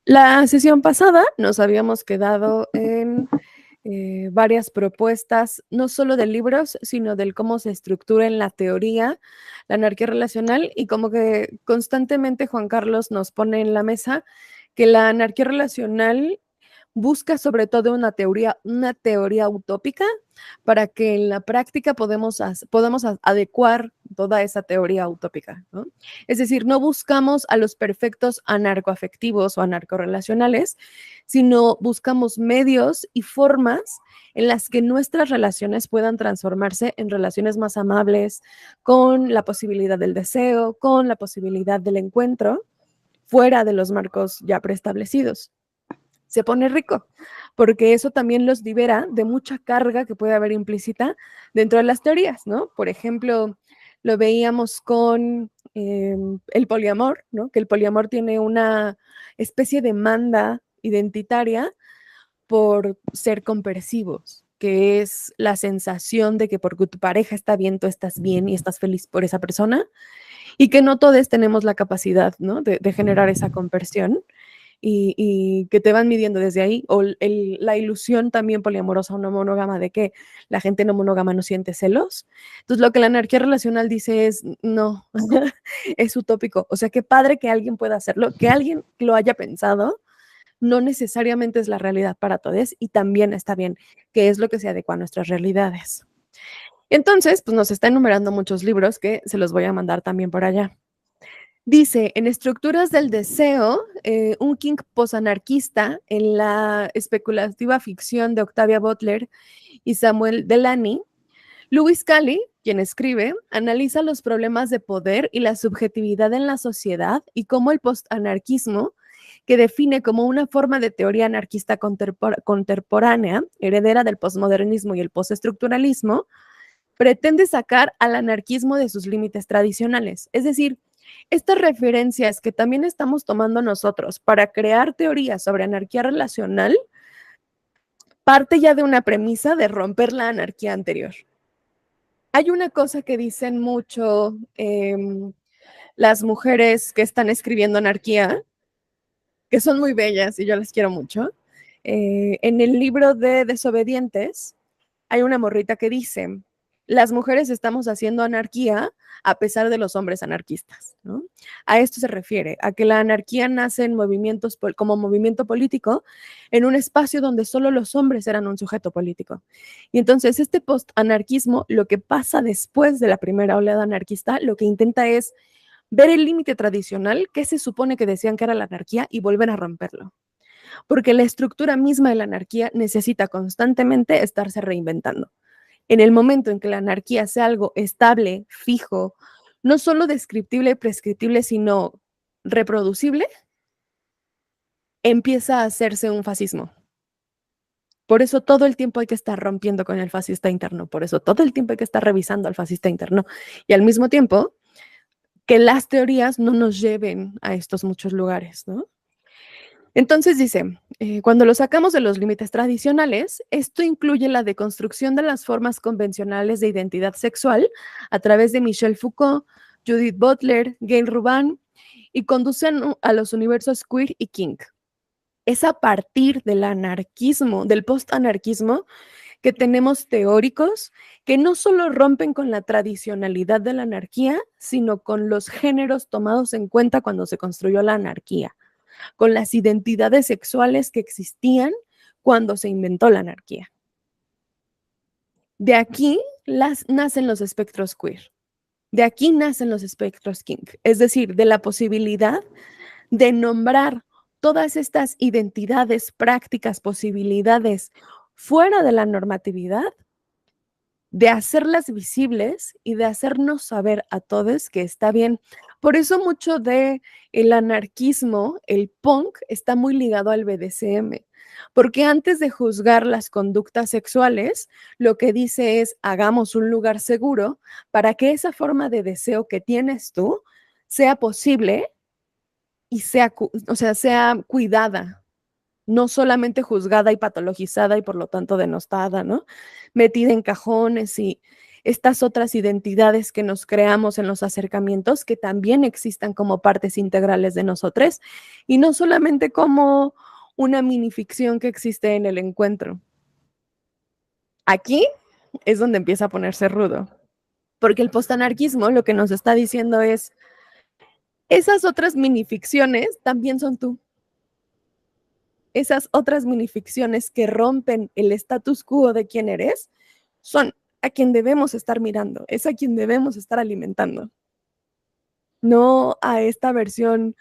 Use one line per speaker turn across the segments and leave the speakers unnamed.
La sesión pasada nos habíamos quedado en varias propuestas, no solo de libros, sino del cómo se estructura en la teoría la anarquía relacional y como que constantemente Juan Carlos nos pone en la mesa que la anarquía relacional busca sobre todo una teoría utópica para que en la práctica podamos adecuar toda esa teoría utópica, ¿no? Es decir, no buscamos a los perfectos anarcoafectivos o anarcorrelacionales, sino buscamos medios y formas en las que nuestras relaciones puedan transformarse en relaciones más amables, con la posibilidad del deseo, con la posibilidad del encuentro, fuera de los marcos ya preestablecidos. Se pone rico, porque eso también los libera de mucha carga que puede haber implícita dentro de las teorías, ¿no? Por ejemplo, lo veíamos con el poliamor, ¿no? Que el poliamor tiene una especie de demanda identitaria por ser compersivos, que es la sensación de que porque tu pareja está bien, tú estás bien y estás feliz por esa persona, y que no todos tenemos la capacidad, ¿no? de generar esa conversión y que te van midiendo desde ahí, o la ilusión también poliamorosa o no monógama de que la gente no monógama no siente celos. Entonces, lo que la anarquía relacional dice es, no, es utópico. O sea, qué padre que alguien pueda hacerlo, que alguien lo haya pensado, no necesariamente es la realidad para todos y también está bien, que es lo que se adecua a nuestras realidades. Entonces, pues nos está enumerando muchos libros que se los voy a mandar también por allá. Dice, en Estructuras del Deseo, un King posanarquista en la especulativa ficción de Octavia Butler y Samuel Delany, Lewis Cali, quien escribe, analiza los problemas de poder y la subjetividad en la sociedad y cómo el postanarquismo, que define como una forma de teoría anarquista contemporánea, heredera del posmodernismo y el postestructuralismo, pretende sacar al anarquismo de sus límites tradicionales. Es decir, estas referencias que también estamos tomando nosotros para crear teorías sobre anarquía relacional parte ya de una premisa de romper la anarquía anterior. Hay una cosa que dicen mucho las mujeres que están escribiendo anarquía, que son muy bellas y yo las quiero mucho. En el libro de Desobedientes hay una morrita que dice, las mujeres estamos haciendo anarquía a pesar de los hombres anarquistas, ¿no? A esto se refiere, a que la anarquía nace en movimientos como movimiento político en un espacio donde solo los hombres eran un sujeto político. Y entonces este post-anarquismo, lo que pasa después de la primera oleada anarquista, lo que intenta es ver el límite tradicional que se supone que decían que era la anarquía y volver a romperlo. Porque la estructura misma de la anarquía necesita constantemente estarse reinventando. En el momento en que la anarquía sea algo estable, fijo, no solo descriptible y prescriptible, sino reproducible, empieza a hacerse un fascismo. Por eso todo el tiempo hay que estar rompiendo con el fascista interno, por eso todo el tiempo hay que estar revisando al fascista interno y al mismo tiempo que las teorías no nos lleven a estos muchos lugares, ¿no? Entonces dice, cuando lo sacamos de los límites tradicionales, esto incluye la deconstrucción de las formas convencionales de identidad sexual a través de Michel Foucault, Judith Butler, Gail Rubin, y conducen a los universos queer y kink. Es a partir del anarquismo, del post-anarquismo, que tenemos teóricos que no solo rompen con la tradicionalidad de la anarquía, sino con los géneros tomados en cuenta cuando se construyó la anarquía, con las identidades sexuales que existían cuando se inventó la anarquía. De aquí nacen los espectros queer, de aquí nacen los espectros kink, es decir, de la posibilidad de nombrar todas estas identidades, prácticas, posibilidades fuera de la normatividad, de hacerlas visibles y de hacernos saber a todos que está bien. Por eso mucho de el anarquismo, el punk, está muy ligado al BDSM, porque antes de juzgar las conductas sexuales, lo que dice es hagamos un lugar seguro para que esa forma de deseo que tienes tú sea posible y sea, o sea, sea cuidada, no solamente juzgada y patologizada y por lo tanto denostada, ¿no? Metida en cajones y estas otras identidades que nos creamos en los acercamientos, que también existan como partes integrales de nosotros, y no solamente como una minificción que existe en el encuentro. Aquí es donde empieza a ponerse rudo, porque el postanarquismo lo que nos está diciendo es, esas otras minificciones también son tú. Esas otras minificciones que rompen el status quo de quién eres, son a quien debemos estar mirando, es a quien debemos estar alimentando, no a esta versión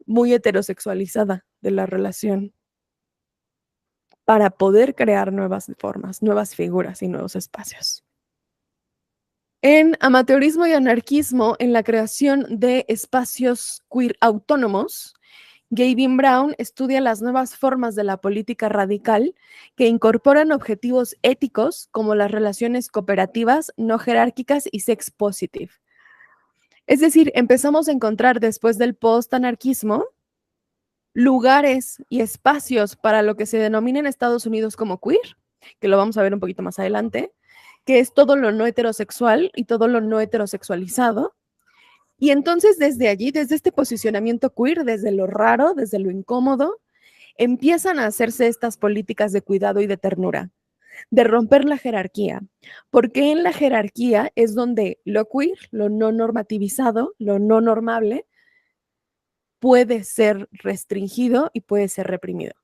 muy heterosexualizada de la relación, para poder crear nuevas formas, nuevas figuras y nuevos espacios. En amateurismo y anarquismo, en la creación de espacios queer autónomos, Gavin Brown estudia las nuevas formas de la política radical que incorporan objetivos éticos como las relaciones cooperativas, no jerárquicas y sex positive. Es decir, empezamos a encontrar después del post-anarquismo lugares y espacios para lo que se denomina en Estados Unidos como queer, que lo vamos a ver un poquito más adelante, que es todo lo no heterosexual y todo lo no heterosexualizado. Y entonces desde allí, desde este posicionamiento queer, desde lo raro, desde lo incómodo, empiezan a hacerse estas políticas de cuidado y de ternura, de romper la jerarquía, porque en la jerarquía es donde lo queer, lo no normativizado, lo no normable, puede ser restringido y puede ser reprimido.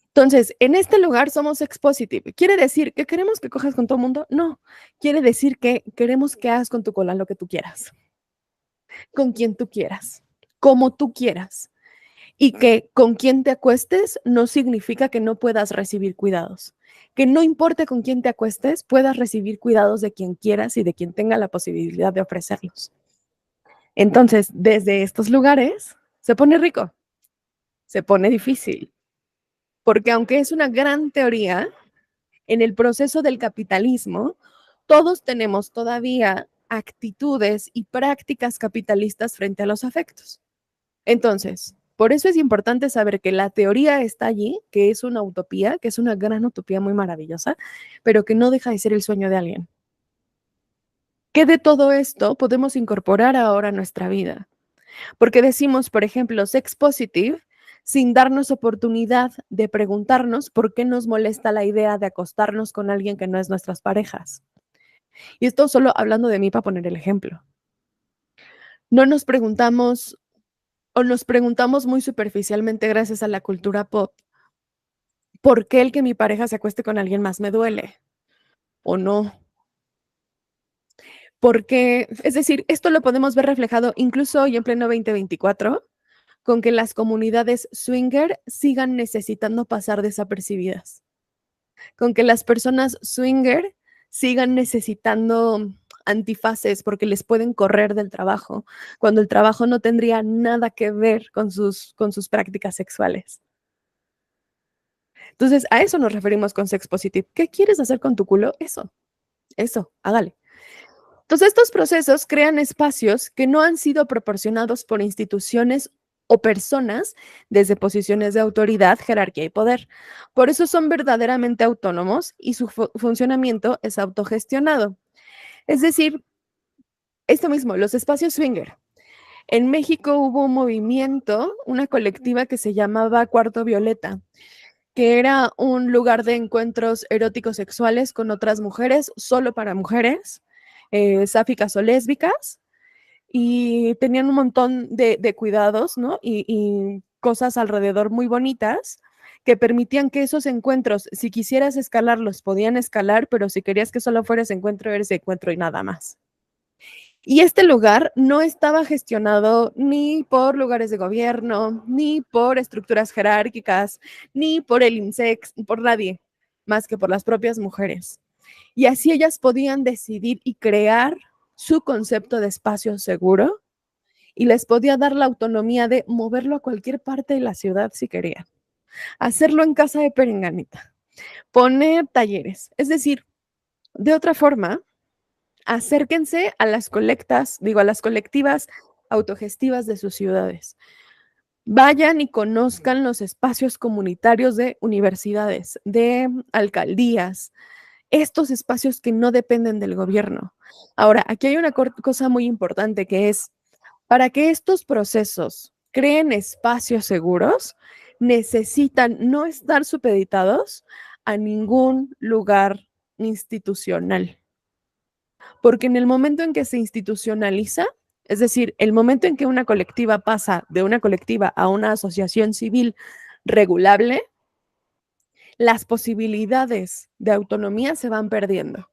Entonces, en este lugar somos sex positive. ¿Quiere decir que queremos que cojas con todo el mundo? No. Quiere decir que queremos que hagas con tu cola lo que tú quieras, con quien tú quieras, como tú quieras. Y que con quien te acuestes no significa que no puedas recibir cuidados. Que no importe con quién te acuestes, puedas recibir cuidados de quien quieras y de quien tenga la posibilidad de ofrecerlos. Entonces, desde estos lugares, se pone rico, se pone difícil, porque aunque es una gran teoría, en el proceso del capitalismo, todos tenemos todavía actitudes y prácticas capitalistas frente a los afectos. Entonces, por eso es importante saber que la teoría está allí, que es una utopía, que es una gran utopía muy maravillosa, pero que no deja de ser el sueño de alguien. ¿Qué de todo esto podemos incorporar ahora a nuestra vida? Porque decimos, por ejemplo, sex positive, sin darnos oportunidad de preguntarnos por qué nos molesta la idea de acostarnos con alguien que no es nuestras parejas. Y esto solo hablando de mí para poner el ejemplo. No nos preguntamos o nos preguntamos muy superficialmente gracias a la cultura pop, ¿por qué el que mi pareja se acueste con alguien más me duele? ¿O no? Porque, es decir, esto lo podemos ver reflejado incluso hoy en pleno 2024, con que las comunidades swinger sigan necesitando pasar desapercibidas, con que las personas swinger sigan necesitando antifaces porque les pueden correr del trabajo, cuando el trabajo no tendría nada que ver con sus prácticas sexuales. Entonces, a eso nos referimos con sex positive. ¿Qué quieres hacer con tu culo? Eso, hágale. Entonces, estos procesos crean espacios que no han sido proporcionados por instituciones o personas desde posiciones de autoridad, jerarquía y poder. Por eso son verdaderamente autónomos y su funcionamiento es autogestionado. Es decir, esto mismo, los espacios swinger. En México hubo un movimiento, una colectiva que se llamaba Cuarto Violeta, que era un lugar de encuentros eróticos sexuales con otras mujeres, solo para mujeres, sáficas o lésbicas, y tenían un montón de cuidados, ¿no? Y cosas alrededor muy bonitas que permitían que esos encuentros, si quisieras escalarlos, podían escalar, pero si querías que solo fuera ese encuentro, era ese encuentro y nada más. Y este lugar no estaba gestionado ni por lugares de gobierno, ni por estructuras jerárquicas, ni por el INSEX, ni por nadie, más que por las propias mujeres. Y así ellas podían decidir y crear su concepto de espacio seguro y les podía dar la autonomía de moverlo a cualquier parte de la ciudad si querían. Hacerlo en casa de Perenganita, poner talleres. Es decir, de otra forma, acérquense a las colectas, digo, a las colectivas autogestivas de sus ciudades. Vayan y conozcan los espacios comunitarios de universidades, de alcaldías, estos espacios que no dependen del gobierno. Ahora, aquí hay una cosa muy importante que es, para que estos procesos creen espacios seguros, necesitan no estar supeditados a ningún lugar institucional, porque en el momento en que se institucionaliza, es decir, el momento en que una colectiva pasa de una colectiva a una asociación civil regulable, las posibilidades de autonomía se van perdiendo.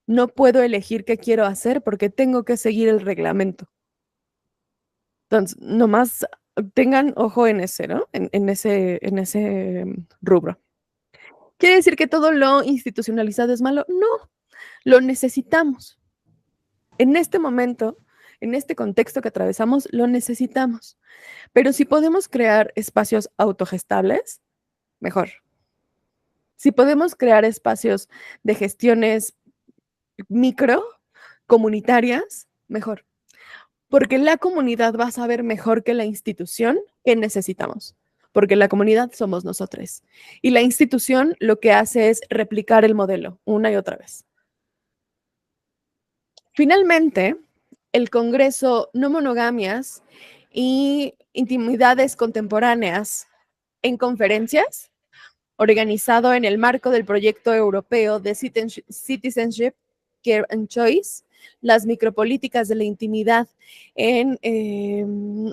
No puedo elegir qué quiero hacer porque tengo que seguir el reglamento. Entonces, nomás tengan ojo en ese, ¿no? En ese rubro. ¿Quiere decir que todo lo institucionalizado es malo? No, lo necesitamos. En este momento, en este contexto que atravesamos, lo necesitamos. Pero si podemos crear espacios autogestables, mejor. Si podemos crear espacios de gestiones micro, comunitarias, mejor. Porque la comunidad va a saber mejor que la institución qué necesitamos. Porque la comunidad somos nosotros. Y la institución lo que hace es replicar el modelo una y otra vez. Finalmente, el Congreso No Monogamias y Intimidades Contemporáneas en conferencias, organizado en el marco del proyecto europeo de Citizenship, Care and Choice, las micropolíticas de la intimidad en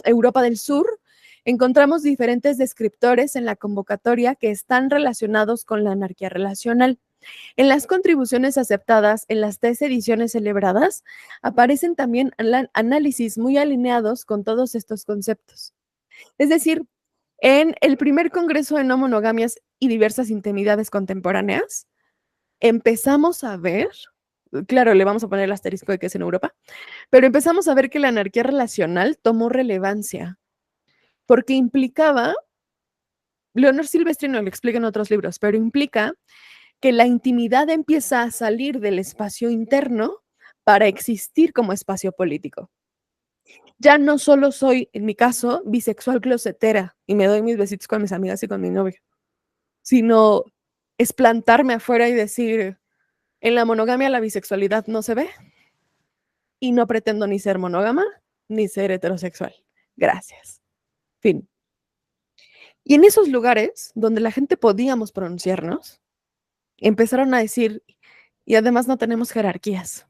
Europa del Sur, encontramos diferentes descriptores en la convocatoria que están relacionados con la anarquía relacional. En las contribuciones aceptadas en las 3 ediciones celebradas, aparecen también análisis muy alineados con todos estos conceptos. Es decir, en el primer Congreso de No Monogamias y Diversas Intimidades Contemporáneas, empezamos a ver, claro, le vamos a poner el asterisco de que es en Europa, pero empezamos a ver que la anarquía relacional tomó relevancia, porque implicaba, Leonor Silvestri no lo explica en otros libros, pero implica que la intimidad empieza a salir del espacio interno para existir como espacio político. Ya no solo soy, en mi caso, bisexual closetera y me doy mis besitos con mis amigas y con mi novio, sino es plantarme afuera y decir, en la monogamia la bisexualidad no se ve y no pretendo ni ser monógama ni ser heterosexual. Gracias. Fin. Y en esos lugares donde la gente podíamos pronunciarnos, empezaron a decir, y además no tenemos jerarquías.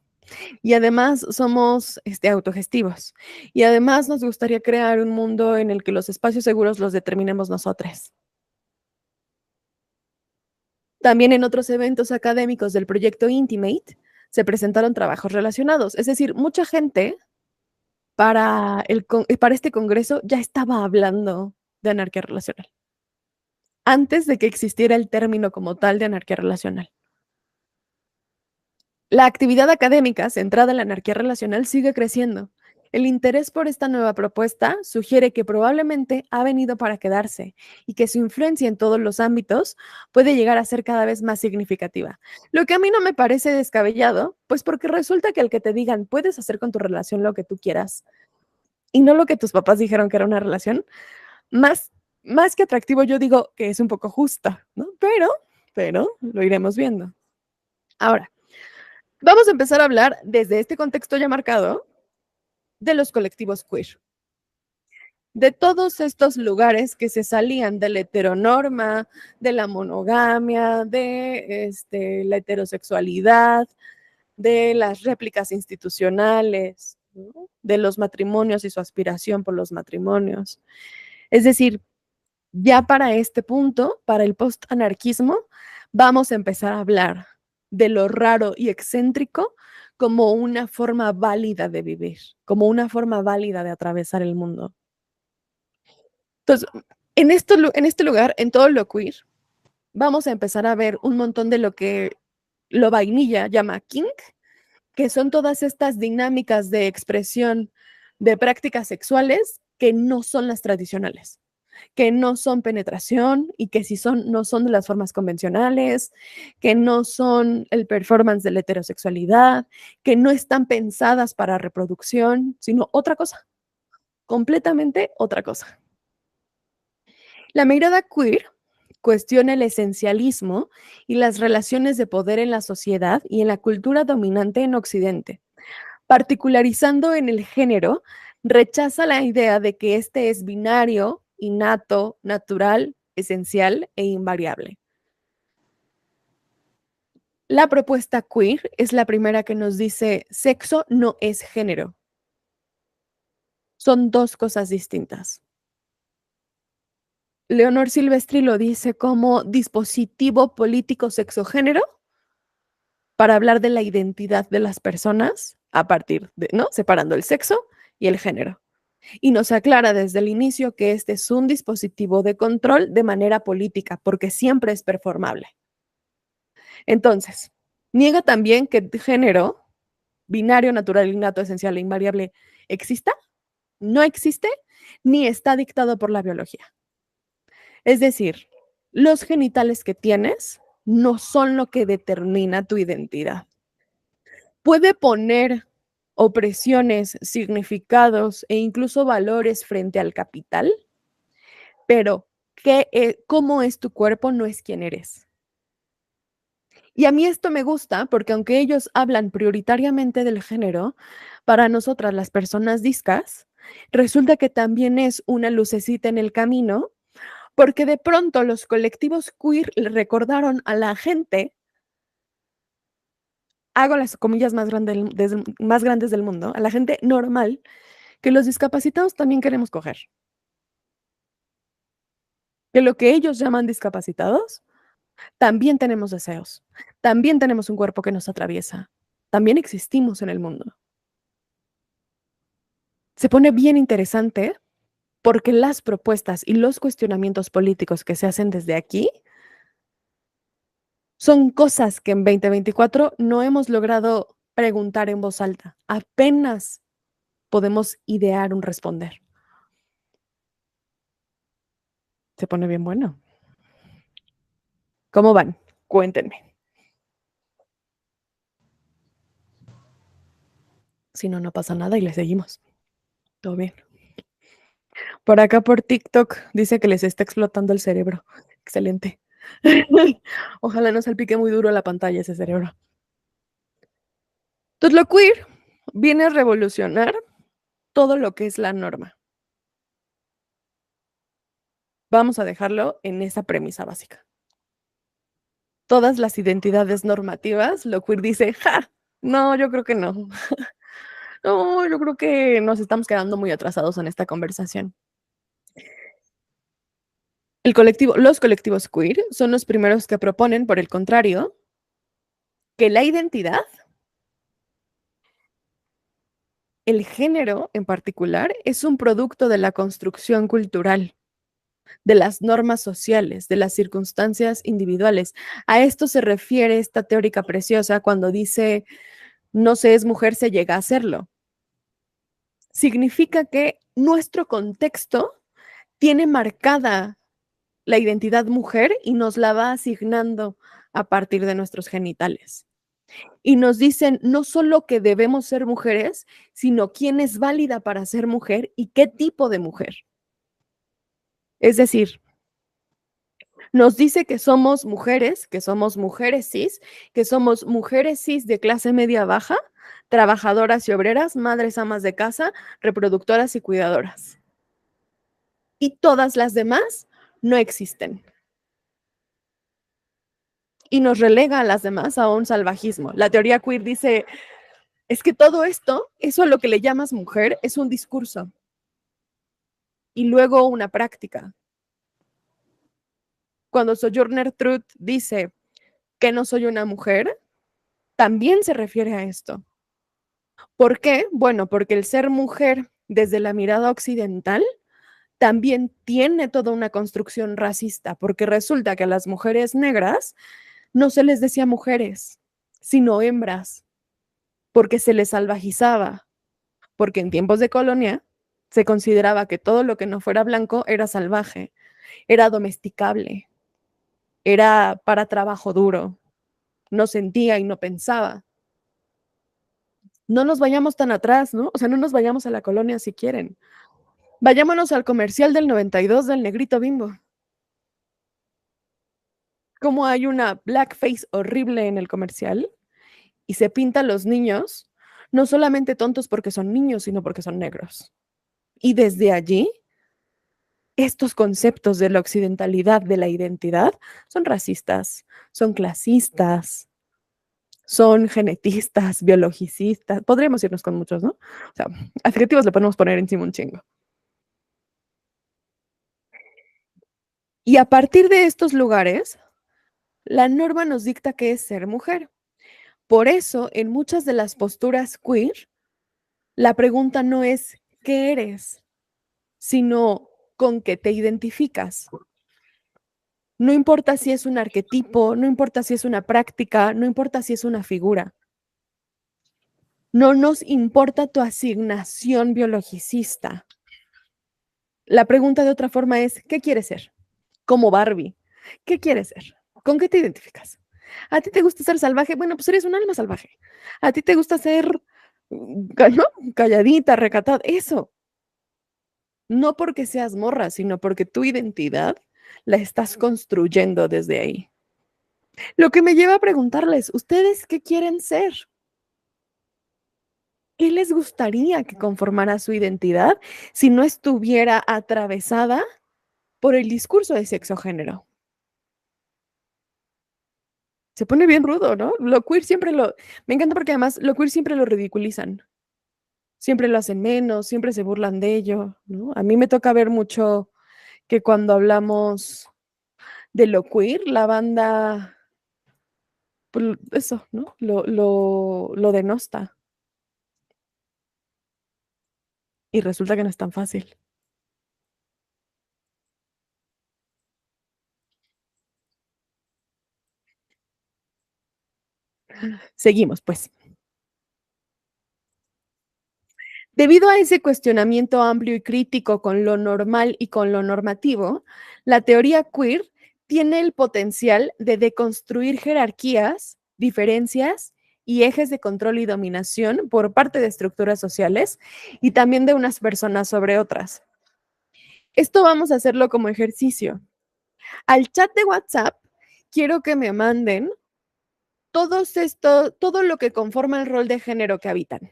Y además somos autogestivos. Y además nos gustaría crear un mundo en el que los espacios seguros los determinemos nosotros. También en otros eventos académicos del proyecto Intimate se presentaron trabajos relacionados. Es decir, mucha gente para este congreso ya estaba hablando de anarquía relacional, antes de que existiera el término como tal de anarquía relacional. La actividad académica centrada en la anarquía relacional sigue creciendo. El interés por esta nueva propuesta sugiere que probablemente ha venido para quedarse y que su influencia en todos los ámbitos puede llegar a ser cada vez más significativa. Lo que a mí no me parece descabellado, pues porque resulta que el que te digan puedes hacer con tu relación lo que tú quieras y no lo que tus papás dijeron que era una relación, más que atractivo, yo digo que es un poco justa, ¿no? Pero lo iremos viendo. Ahora, vamos a empezar a hablar desde este contexto ya marcado de los colectivos queer, de todos estos lugares que se salían de la heteronorma, de la monogamia, de la heterosexualidad, de las réplicas institucionales, ¿no? De los matrimonios y su aspiración por los matrimonios. Es decir, ya para este punto, para el post-anarquismo, vamos a empezar a hablar de lo raro y excéntrico como una forma válida de vivir, como una forma válida de atravesar el mundo. Entonces, en este lugar, en todo lo queer, vamos a empezar a ver un montón de lo que lo vainilla llama kink, que son todas estas dinámicas de expresión de prácticas sexuales que no son las tradicionales, que no son penetración y que si son, no son de las formas convencionales, que no son el performance de la heterosexualidad, que no están pensadas para reproducción, sino otra cosa, completamente otra cosa. La mirada queer cuestiona el esencialismo y las relaciones de poder en la sociedad y en la cultura dominante en Occidente. Particularizando en el género, rechaza la idea de que este es binario, innato, natural, esencial e invariable. La propuesta queer es la primera que nos dice sexo no es género. Son dos cosas distintas. Leonor Silvestri lo dice como dispositivo político sexogénero para hablar de la identidad de las personas a partir de, ¿no? Separando el sexo y el género. Y nos aclara desde el inicio que este es un dispositivo de control de manera política, porque siempre es performable. Entonces, niega también que el género, binario, natural, innato, esencial e invariable, exista, no existe, ni está dictado por la biología. Es decir, los genitales que tienes no son lo que determina tu identidad. Puede poner opresiones, significados e incluso valores frente al capital, pero cómo es tu cuerpo no es quién eres. Y a mí esto me gusta porque aunque ellos hablan prioritariamente del género, para nosotras las personas discas, resulta que también es una lucecita en el camino, porque de pronto los colectivos queer le recordaron a la gente, hago las comillas más grandes del mundo, a la gente normal, que los discapacitados también queremos coger. Que lo que ellos llaman discapacitados, también tenemos deseos, también tenemos un cuerpo que nos atraviesa, también existimos en el mundo. Se pone bien interesante porque las propuestas y los cuestionamientos políticos que se hacen desde aquí son cosas que en 2024 no hemos logrado preguntar en voz alta. Apenas podemos idear un responder. Se pone bien bueno. ¿Cómo van? Cuéntenme. Si no, no pasa nada y le seguimos. Todo bien. Por acá por TikTok dice que les está explotando el cerebro. Excelente. Ojalá no salpique muy duro la pantalla ese cerebro. Entonces, lo queer viene a revolucionar todo lo que es la norma. Vamos a dejarlo en esa premisa básica. Todas las identidades normativas, lo queer dice, ¡ja! No, yo creo que no. No, yo creo que nos estamos quedando muy atrasados en esta conversación. Los colectivos queer son los primeros que proponen, por el contrario, que la identidad, el género en particular, es un producto de la construcción cultural, de las normas sociales, de las circunstancias individuales. A esto se refiere esta teórica preciosa cuando dice, no se es mujer, se llega a serlo. Significa que nuestro contexto tiene marcada la identidad mujer y nos la va asignando a partir de nuestros genitales. Y nos dicen no solo que debemos ser mujeres, sino quién es válida para ser mujer y qué tipo de mujer. Es decir, nos dice que somos mujeres cis, que somos mujeres cis de clase media baja, trabajadoras y obreras, madres amas de casa, reproductoras y cuidadoras. Y todas las demás no existen. Y nos relega a las demás a un salvajismo. La teoría queer dice, es que todo esto, eso a lo que le llamas mujer, es un discurso. Y luego una práctica. Cuando Sojourner Truth dice que no soy una mujer, también se refiere a esto. ¿Por qué? Bueno, porque el ser mujer desde la mirada occidental también tiene toda una construcción racista, porque resulta que a las mujeres negras no se les decía mujeres, sino hembras, porque se les salvajizaba, porque en tiempos de colonia se consideraba que todo lo que no fuera blanco era salvaje, era domesticable, era para trabajo duro, no sentía y no pensaba. No nos vayamos tan atrás, ¿no? O sea, no nos vayamos a la colonia si quieren. Vayámonos al comercial del 92 del Negrito Bimbo. cómo hay una blackface horrible en el comercial y se pinta a los niños, no solamente tontos porque son niños, sino porque son negros. Y desde allí, estos conceptos de la occidentalidad, de la identidad, son racistas, son clasistas, son genetistas, biologicistas. Podríamos irnos con muchos, ¿no? O sea, adjetivos le podemos poner encima un chingo. Y a partir de estos lugares, la norma nos dicta qué es ser mujer. Por eso, en muchas de las posturas queer, la pregunta no es ¿qué eres?, sino con qué te identificas. No importa si es un arquetipo, no importa si es una práctica, no importa si es una figura. No nos importa tu asignación biologicista. La pregunta de otra forma es, ¿qué quieres ser? Como Barbie, ¿qué quieres ser? ¿Con qué te identificas? ¿A ti te gusta ser salvaje? Bueno, pues eres un alma salvaje. ¿A ti te gusta ser, ¿no?, calladita, recatada? Eso. No porque seas morra, sino porque tu identidad la estás construyendo desde ahí. Lo que me lleva a preguntarles, ¿ustedes qué quieren ser? ¿Qué les gustaría que conformara su identidad si no estuviera atravesada por el discurso de sexo género? Se pone bien rudo, ¿no? Lo queer siempre lo me encanta porque además lo queer siempre lo ridiculizan, siempre lo hacen menos, siempre se burlan de ello, ¿no? A mí me toca ver mucho que cuando hablamos de lo queer, la banda, pues eso, ¿no? Lo denosta y resulta que no es tan fácil. Seguimos, pues. Debido a ese cuestionamiento amplio y crítico con lo normal y con lo normativo, la teoría queer tiene el potencial de deconstruir jerarquías, diferencias y ejes de control y dominación por parte de estructuras sociales y también de unas personas sobre otras. Esto vamos a hacerlo como ejercicio. Al chat de WhatsApp quiero que me manden todo lo que conforma el rol de género que habitan.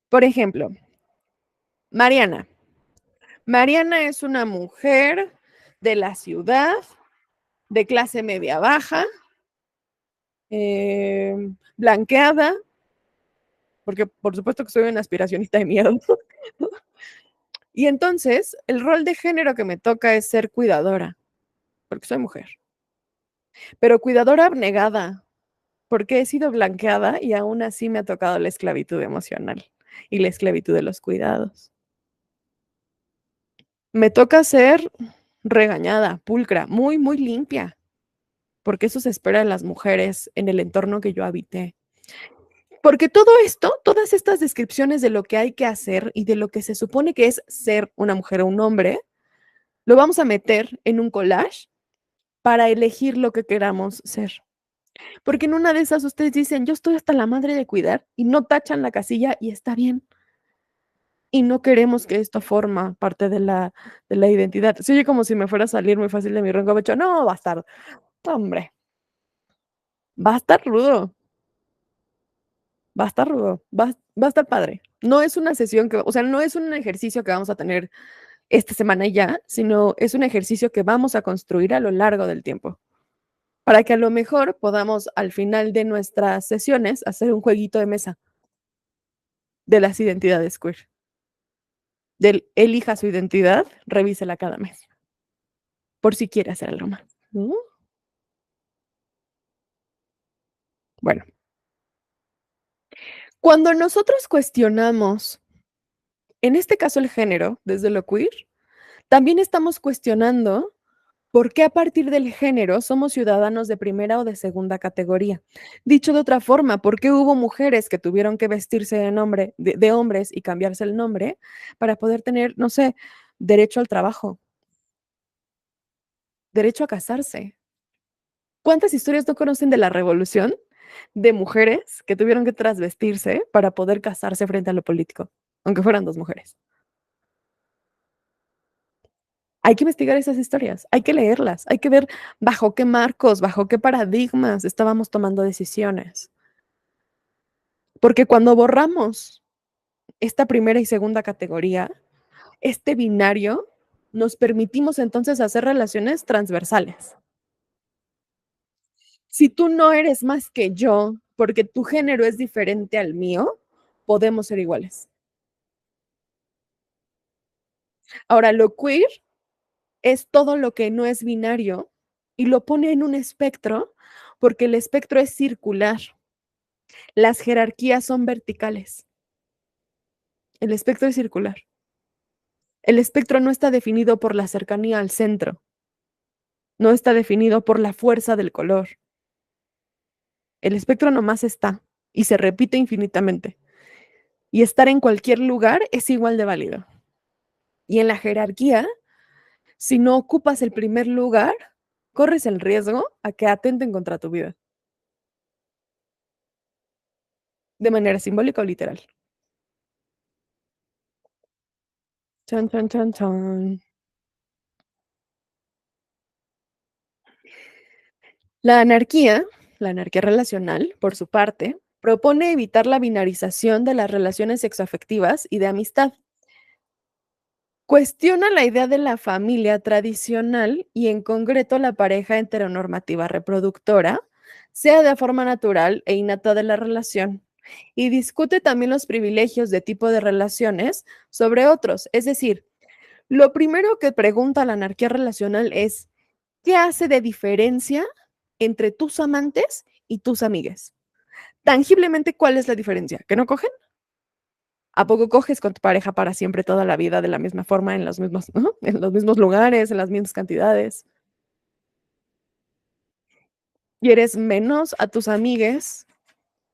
Por ejemplo, Mariana. Mariana es una mujer de la ciudad, de clase media baja, blanqueada, porque por supuesto que soy una aspiracionista de miedo. Y entonces, el rol de género que me toca es ser cuidadora, porque soy mujer, pero cuidadora abnegada, porque he sido blanqueada y aún así me ha tocado la esclavitud emocional y la esclavitud de los cuidados. Me toca ser regañada, pulcra, muy, muy limpia, porque eso se espera de las mujeres en el entorno que yo habité. Porque todo esto, todas estas descripciones de lo que hay que hacer y de lo que se supone que es ser una mujer o un hombre, lo vamos a meter en un collage para elegir lo que queramos ser. Porque en una de esas ustedes dicen, yo estoy hasta la madre de cuidar y no tachan la casilla y está bien. Y no queremos que esto forma parte de la identidad. Se oye como si me fuera a salir muy fácil de mi ronco pecho. No, va a estar, hombre, va a estar rudo. Va a estar rudo, va a estar padre. No es una sesión que, o sea, no es un ejercicio que vamos a tener esta semana y ya, sino es un ejercicio que vamos a construir a lo largo del tiempo, para que a lo mejor podamos al final de nuestras sesiones hacer un jueguito de mesa de las identidades queer. Del elija su identidad, revísela cada mes, por si quiere hacer algo más. Bueno, cuando nosotros cuestionamos, en este caso el género, desde lo queer, también estamos cuestionando ¿por qué a partir del género somos ciudadanos de primera o de segunda categoría? Dicho de otra forma, ¿por qué hubo mujeres que tuvieron que vestirse de hombres y cambiarse el nombre para poder tener, no sé, derecho al trabajo, derecho a casarse? ¿Cuántas historias no conocen de la revolución de mujeres que tuvieron que trasvestirse para poder casarse frente a lo político, aunque fueran dos mujeres? Hay que investigar esas historias, hay que leerlas, hay que ver bajo qué marcos, bajo qué paradigmas estábamos tomando decisiones. Porque cuando borramos esta primera y segunda categoría, este binario, nos permitimos entonces hacer relaciones transversales. Si tú no eres más que yo, porque tu género es diferente al mío, podemos ser iguales. Ahora, lo queer es todo lo que no es binario y lo pone en un espectro porque el espectro es circular. Las jerarquías son verticales. El espectro es circular. El espectro no está definido por la cercanía al centro, no está definido por la fuerza del color. El espectro nomás está y se repite infinitamente. Y estar en cualquier lugar es igual de válido. Y en la jerarquía, si no ocupas el primer lugar, corres el riesgo a que atenten contra tu vida. De manera simbólica o literal. Chan, chan, chan, chan. La anarquía relacional, por su parte, propone evitar la binarización de las relaciones sexoafectivas y de amistad. Cuestiona la idea de la familia tradicional y en concreto la pareja heteronormativa reproductora, sea de forma natural e innata de la relación, y discute también los privilegios de tipo de relaciones sobre otros. Es decir, lo primero que pregunta la anarquía relacional es, ¿qué hace de diferencia entre tus amantes y tus amigues? Tangiblemente, ¿cuál es la diferencia? ¿Que no cogen? ¿A poco coges con tu pareja para siempre toda la vida de la misma forma, en los mismos, ¿no? En los mismos lugares, en las mismas cantidades? ¿Quieres menos a tus amigues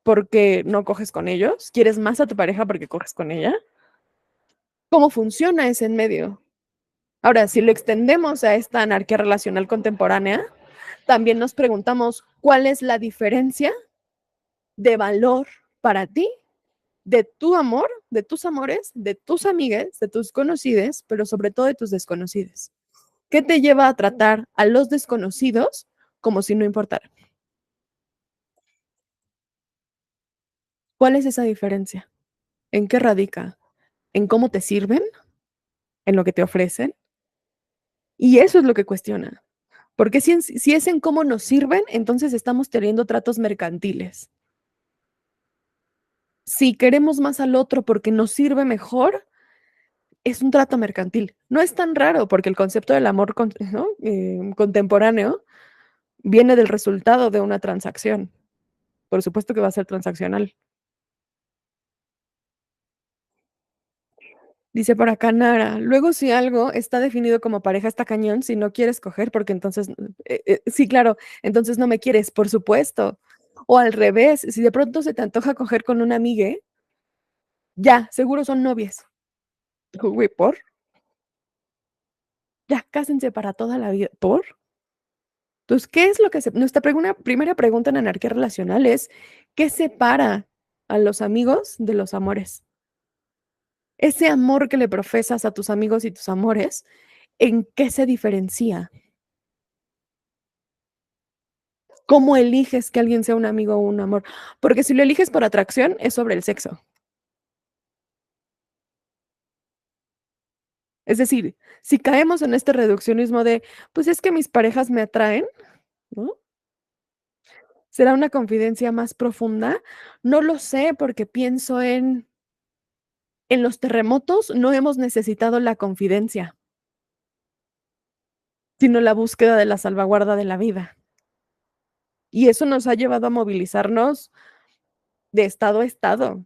porque no coges con ellos? ¿Quieres más a tu pareja porque coges con ella? ¿Cómo funciona ese en medio? Ahora, si lo extendemos a esta anarquía relacional contemporánea, también nos preguntamos cuál es la diferencia de valor para ti de tu amor, de tus amores, de tus amigues, de tus conocides, pero sobre todo de tus desconocidos. ¿Qué te lleva a tratar a los desconocidos como si no importara? ¿Cuál es esa diferencia? ¿En qué radica? ¿En cómo te sirven? ¿En lo que te ofrecen? Y eso es lo que cuestiona. Porque si es en cómo nos sirven, entonces estamos teniendo tratos mercantiles. Si queremos más al otro porque nos sirve mejor, es un trato mercantil. No es tan raro porque el concepto del amor ¿no? Contemporáneo viene del resultado de una transacción. Por supuesto que va a ser transaccional. Dice por acá Nara, luego si algo está definido como pareja está cañón, si no quieres coger, porque entonces, sí, claro, entonces no me quieres, por supuesto. O al revés, si de pronto se te antoja coger con una amiga, ya, seguro son novias. Güey, ¿por? Ya, cásense para toda la vida. ¿Por? Entonces, ¿qué es lo que nuestra primera pregunta en anarquía relacional es, ¿qué separa a los amigos de los amores? Ese amor que le profesas a tus amigos y tus amores, ¿en qué se diferencia? ¿Cómo eliges que alguien sea un amigo o un amor? Porque si lo eliges por atracción, es sobre el sexo. Es decir, si caemos en este reduccionismo de, pues es que mis parejas me atraen, ¿no? ¿Será una confidencia más profunda? No lo sé, porque pienso en los terremotos no hemos necesitado la confidencia, sino la búsqueda de la salvaguarda de la vida. Y eso nos ha llevado a movilizarnos de estado a estado,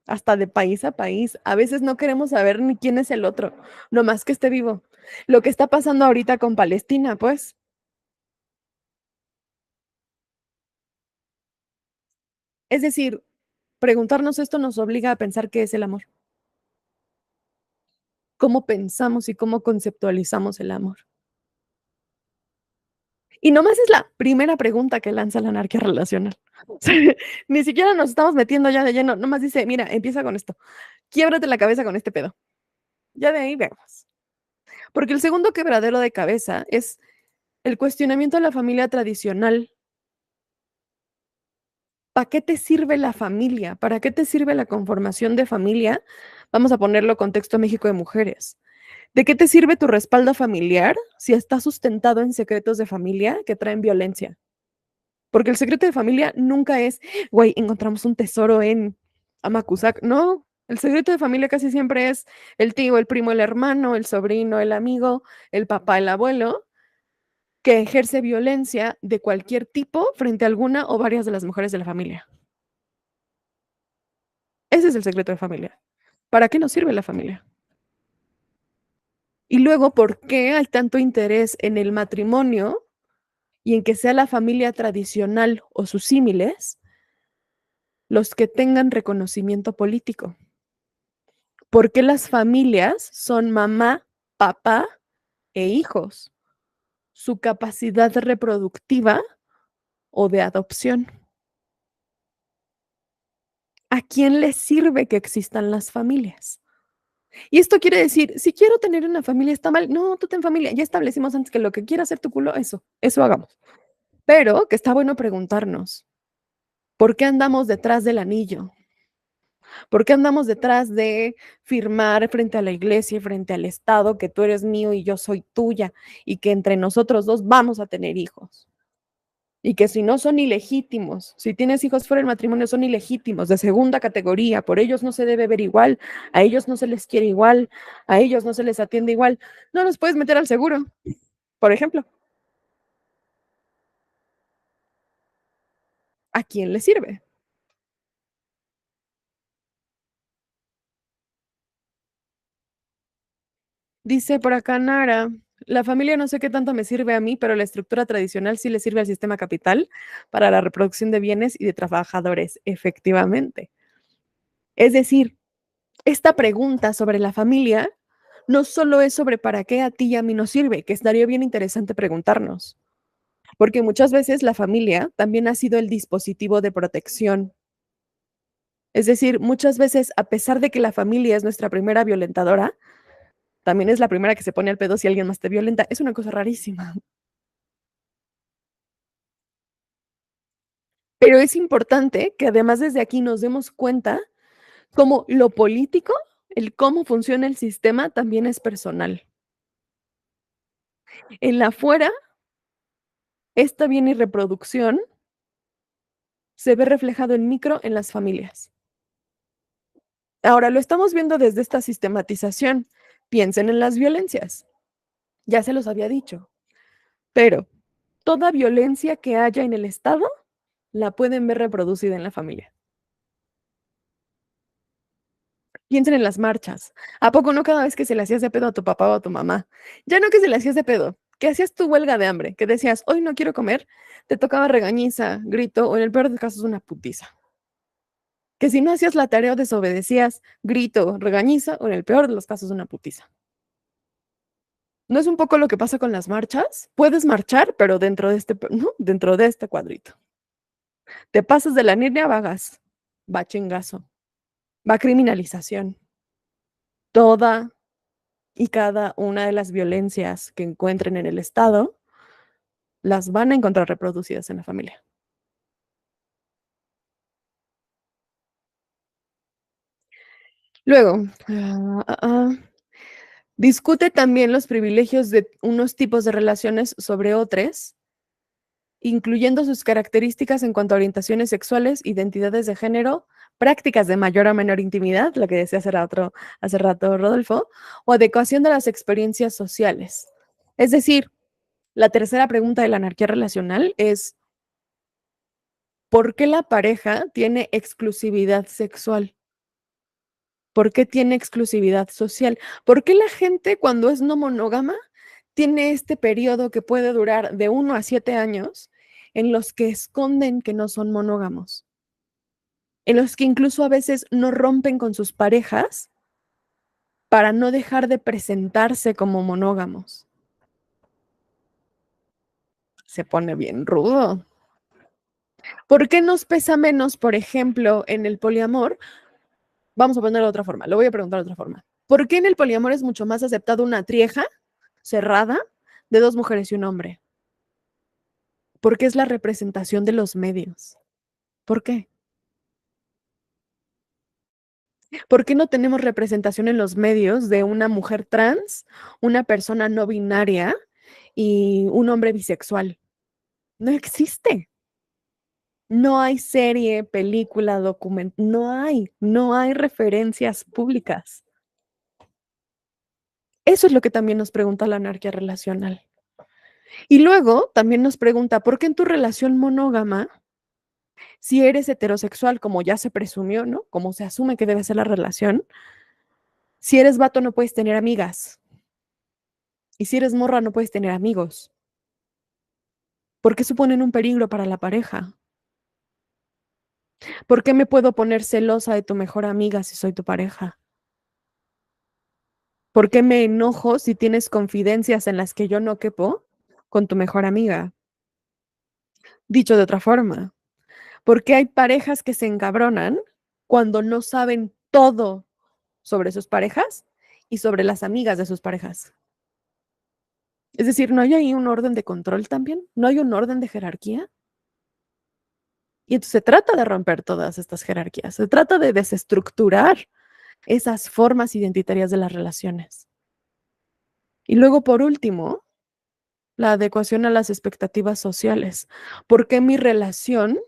hasta de país a país. A veces no queremos saber ni quién es el otro, nomás que esté vivo. Lo que está pasando ahorita con Palestina, pues. Es decir, preguntarnos esto nos obliga a pensar qué es el amor, cómo pensamos y cómo conceptualizamos el amor. Y nomás es la primera pregunta que lanza la anarquía relacional. Ni siquiera nos estamos metiendo ya de lleno, nomás dice, mira, empieza con esto, quiebrate la cabeza con este pedo. Ya de ahí vemos. Porque el segundo quebradero de cabeza es el cuestionamiento a la familia tradicional. ¿Para qué te sirve la familia? ¿Para qué te sirve la conformación de familia? Vamos a ponerlo contexto México de mujeres. ¿De qué te sirve tu respaldo familiar si está sustentado en secretos de familia que traen violencia? Porque el secreto de familia nunca es, güey, encontramos un tesoro en Amacuzac. No, el secreto de familia casi siempre es el tío, el primo, el hermano, el sobrino, el amigo, el papá, el abuelo, que ejerce violencia de cualquier tipo frente a alguna o varias de las mujeres de la familia. Ese es el secreto de familia. ¿Para qué nos sirve la familia? Y luego, ¿por qué hay tanto interés en el matrimonio y en que sea la familia tradicional o sus símiles los que tengan reconocimiento político? ¿Por qué las familias son mamá, papá e hijos? Su capacidad reproductiva o de adopción. ¿A quién le sirve que existan las familias? Y esto quiere decir, si quiero tener una familia, está mal. No, tú ten familia. Ya establecimos antes que lo que quiera hacer tu culo, eso hagamos. Pero que está bueno preguntarnos, ¿por qué andamos detrás del anillo? ¿Por qué andamos detrás de firmar frente a la iglesia y frente al Estado que tú eres mío y yo soy tuya y que entre nosotros dos vamos a tener hijos? Y que si no son ilegítimos, si tienes hijos fuera del matrimonio, son ilegítimos, de segunda categoría, por ellos no se debe ver igual, a ellos no se les quiere igual, a ellos no se les atiende igual. No los puedes meter al seguro, por ejemplo. ¿A quién le sirve? Dice por acá Nara, la familia no sé qué tanto me sirve a mí, pero la estructura tradicional sí le sirve al sistema capital para la reproducción de bienes y de trabajadores, efectivamente. Es decir, esta pregunta sobre la familia no solo es sobre para qué a ti y a mí nos sirve, que estaría bien interesante preguntarnos, porque muchas veces la familia también ha sido el dispositivo de protección. Es decir, muchas veces, a pesar de que la familia es nuestra primera violentadora, también es la primera que se pone al pedo si alguien más te violenta. Es una cosa rarísima. Pero es importante que además desde aquí nos demos cuenta cómo lo político, el cómo funciona el sistema, también es personal. En la afuera, esta bien y reproducción se ve reflejado en micro en las familias. Ahora lo estamos viendo desde esta sistematización. Piensen en las violencias. Ya se los había dicho. Pero toda violencia que haya en el Estado la pueden ver reproducida en la familia. Piensen en las marchas. ¿A poco no cada vez que se le hacías de pedo a tu papá o a tu mamá? Ya no que se le hacías de pedo, que hacías tu huelga de hambre, que decías, hoy no quiero comer, te tocaba regañiza, grito o en el peor de los casos una putiza. Que si no hacías la tarea o desobedecías, grito, regañiza o en el peor de los casos una putiza. ¿No es un poco lo que pasa con las marchas? Puedes marchar, pero dentro de ¿no? Dentro de este cuadrito. Te pasas de la línea, vagas, va chingazo, va criminalización. Toda y cada una de las violencias que encuentren en el Estado las van a encontrar reproducidas en la familia. Luego, discute también los privilegios de unos tipos de relaciones sobre otros, incluyendo sus características en cuanto a orientaciones sexuales, identidades de género, prácticas de mayor o menor intimidad, lo que decía hace rato Rodolfo, o adecuación de las experiencias sociales. Es decir, la tercera pregunta de la anarquía relacional es, ¿por qué la pareja tiene exclusividad sexual? ¿Por qué tiene exclusividad social? ¿Por qué la gente cuando es no monógama tiene este periodo que puede durar de 1 a 7 años en los que esconden que no son monógamos? En los que incluso a veces no rompen con sus parejas para no dejar de presentarse como monógamos. Se pone bien rudo. ¿Por qué nos pesa menos, por ejemplo, en el poliamor? Vamos a ponerlo de otra forma, lo voy a preguntar de otra forma. ¿Por qué en el poliamor es mucho más aceptado una trieja cerrada de 2 mujeres y un hombre, porque es la representación de los medios. ¿Por qué? ¿Por qué no tenemos representación en los medios de una mujer trans, una persona no binaria y un hombre bisexual? No existe. No hay serie, película, no hay referencias públicas. Eso es lo que también nos pregunta la anarquía relacional. Y luego también nos pregunta, ¿por qué en tu relación monógama, si eres heterosexual, como ya se presumió, ¿no? Como se asume que debe ser la relación, si eres vato no puedes tener amigas, y si eres morra no puedes tener amigos? ¿Por qué suponen un peligro para la pareja? ¿Por qué me puedo poner celosa de tu mejor amiga si soy tu pareja? ¿Por qué me enojo si tienes confidencias en las que yo no quepo con tu mejor amiga? Dicho de otra forma, ¿por qué hay parejas que se encabronan cuando no saben todo sobre sus parejas y sobre las amigas de sus parejas? Es decir, ¿no hay ahí un orden de control también? ¿No hay un orden de jerarquía? Y entonces se trata de romper todas estas jerarquías, se trata de desestructurar esas formas identitarias de las relaciones. Y luego, por último, la adecuación a las expectativas sociales. ¿Por qué mi relación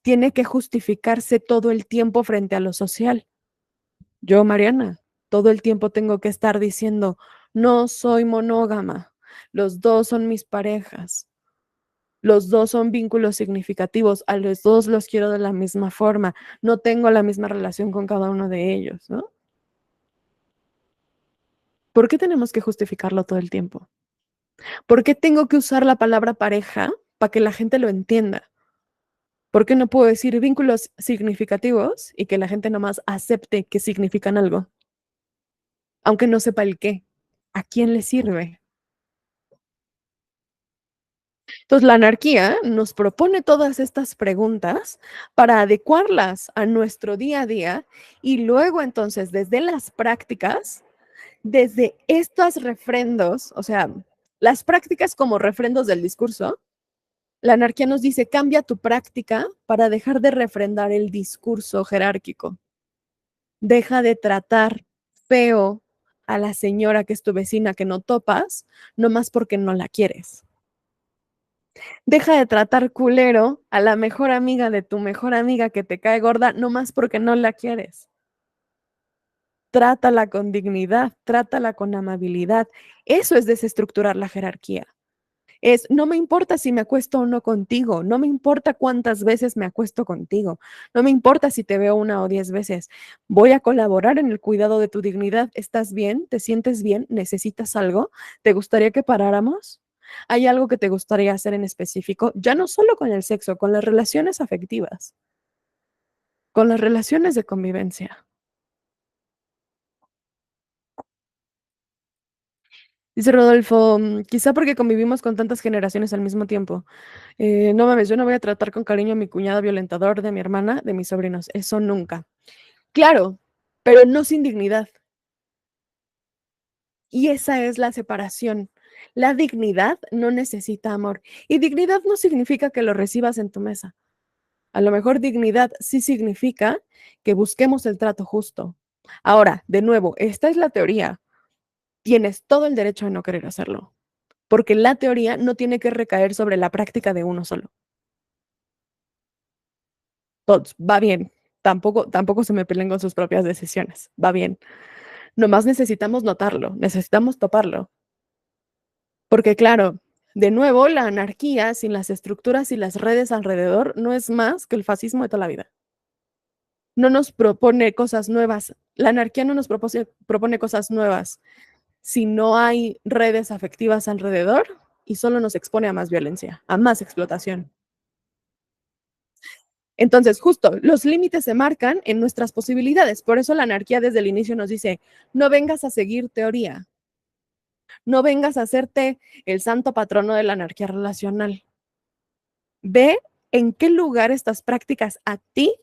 tiene que justificarse todo el tiempo frente a lo social? Yo, Mariana, todo el tiempo tengo que estar diciendo, no soy monógama, los dos son mis parejas, los dos son vínculos significativos, a los dos los quiero de la misma forma, no tengo la misma relación con cada uno de ellos, ¿no? ¿Por qué tenemos que justificarlo todo el tiempo? ¿Por qué tengo que usar la palabra pareja para que la gente lo entienda? ¿Por qué no puedo decir vínculos significativos y que la gente nomás acepte que significan algo, aunque no sepa el qué? ¿A quién le sirve? Entonces, la anarquía nos propone todas estas preguntas para adecuarlas a nuestro día a día y luego entonces desde las prácticas, desde estos refrendos, o sea, las prácticas como refrendos del discurso, la anarquía nos dice, cambia tu práctica para dejar de refrendar el discurso jerárquico. Deja de tratar feo a la señora que es tu vecina que no topas, nomás porque no la quieres. Deja de tratar culero a la mejor amiga de tu mejor amiga que te cae gorda, nomás porque no la quieres. Trátala con dignidad, trátala con amabilidad. Eso es desestructurar la jerarquía. No me importa si me acuesto o no contigo, no me importa cuántas veces me acuesto contigo, no me importa si te veo 1 o 10 veces. Voy a colaborar en el cuidado de tu dignidad. ¿Estás bien? ¿Te sientes bien? ¿Necesitas algo? ¿Te gustaría que paráramos? ¿Hay algo que te gustaría hacer en específico? Ya no solo con el sexo, con las relaciones afectivas, con las relaciones de convivencia. Dice Rodolfo, quizá porque convivimos con tantas generaciones al mismo tiempo. No mames, yo no voy a tratar con cariño a mi cuñado violentador de mi hermana, de mis sobrinos. Eso nunca. Claro, pero no sin dignidad. Y esa es la separación. La dignidad no necesita amor. Y dignidad no significa que lo recibas en tu mesa. A lo mejor dignidad sí significa que busquemos el trato justo. Ahora, de nuevo, esta es la teoría. Tienes todo el derecho a no querer hacerlo, porque la teoría no tiene que recaer sobre la práctica de uno solo. Todos, va bien. Tampoco se me peleen con sus propias decisiones. Va bien. Nomás necesitamos notarlo, necesitamos toparlo. Porque claro, de nuevo, la anarquía sin las estructuras y las redes alrededor no es más que el fascismo de toda la vida. No nos propone cosas nuevas. La anarquía no nos propone cosas nuevas si no hay redes afectivas alrededor y solo nos expone a más violencia, a más explotación. Entonces, justo, los límites se marcan en nuestras posibilidades. Por eso la anarquía desde el inicio nos dice, no vengas a seguir teoría, no vengas a hacerte el santo patrono de la anarquía relacional. Ve en qué lugar estas prácticas a ti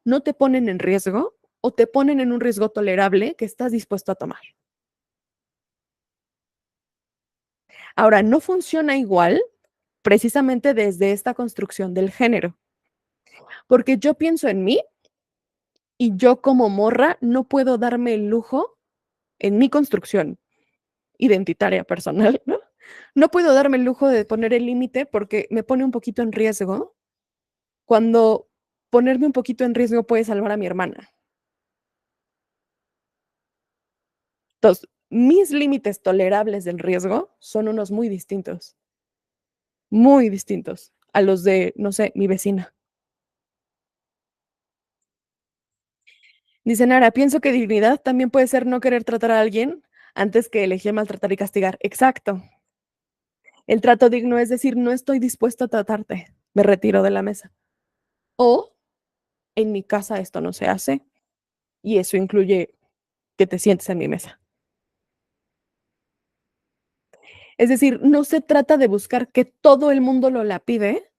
no te ponen en riesgo o te ponen en un riesgo tolerable que estás dispuesto a tomar. Ahora, no funciona igual precisamente desde esta construcción del género, porque yo pienso en mí y yo como morra no puedo darme el lujo en mi construcción identitaria personal, ¿no? No puedo darme el lujo de poner el límite porque me pone un poquito en riesgo cuando ponerme un poquito en riesgo puede salvar a mi hermana. Entonces, mis límites tolerables del riesgo son unos muy distintos a los de, no sé, mi vecina. Dice Nara, pienso que dignidad también puede ser no querer tratar a alguien antes que elegir maltratar y castigar. Exacto. El trato digno es decir, no estoy dispuesto a tratarte, me retiro de la mesa. O en mi casa esto no se hace y eso incluye que te sientes en mi mesa. Es decir, no se trata de buscar que todo el mundo lo lapide,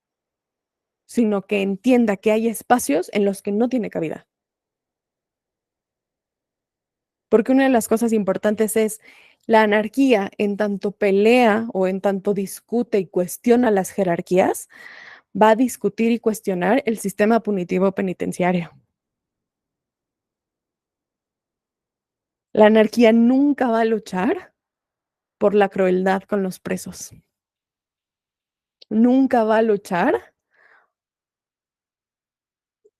sino que entienda que hay espacios en los que no tiene cabida. Porque una de las cosas importantes es la anarquía, en tanto pelea o en tanto discute y cuestiona las jerarquías, va a discutir y cuestionar el sistema punitivo penitenciario. La anarquía nunca va a luchar por la crueldad con los presos. Nunca va a luchar.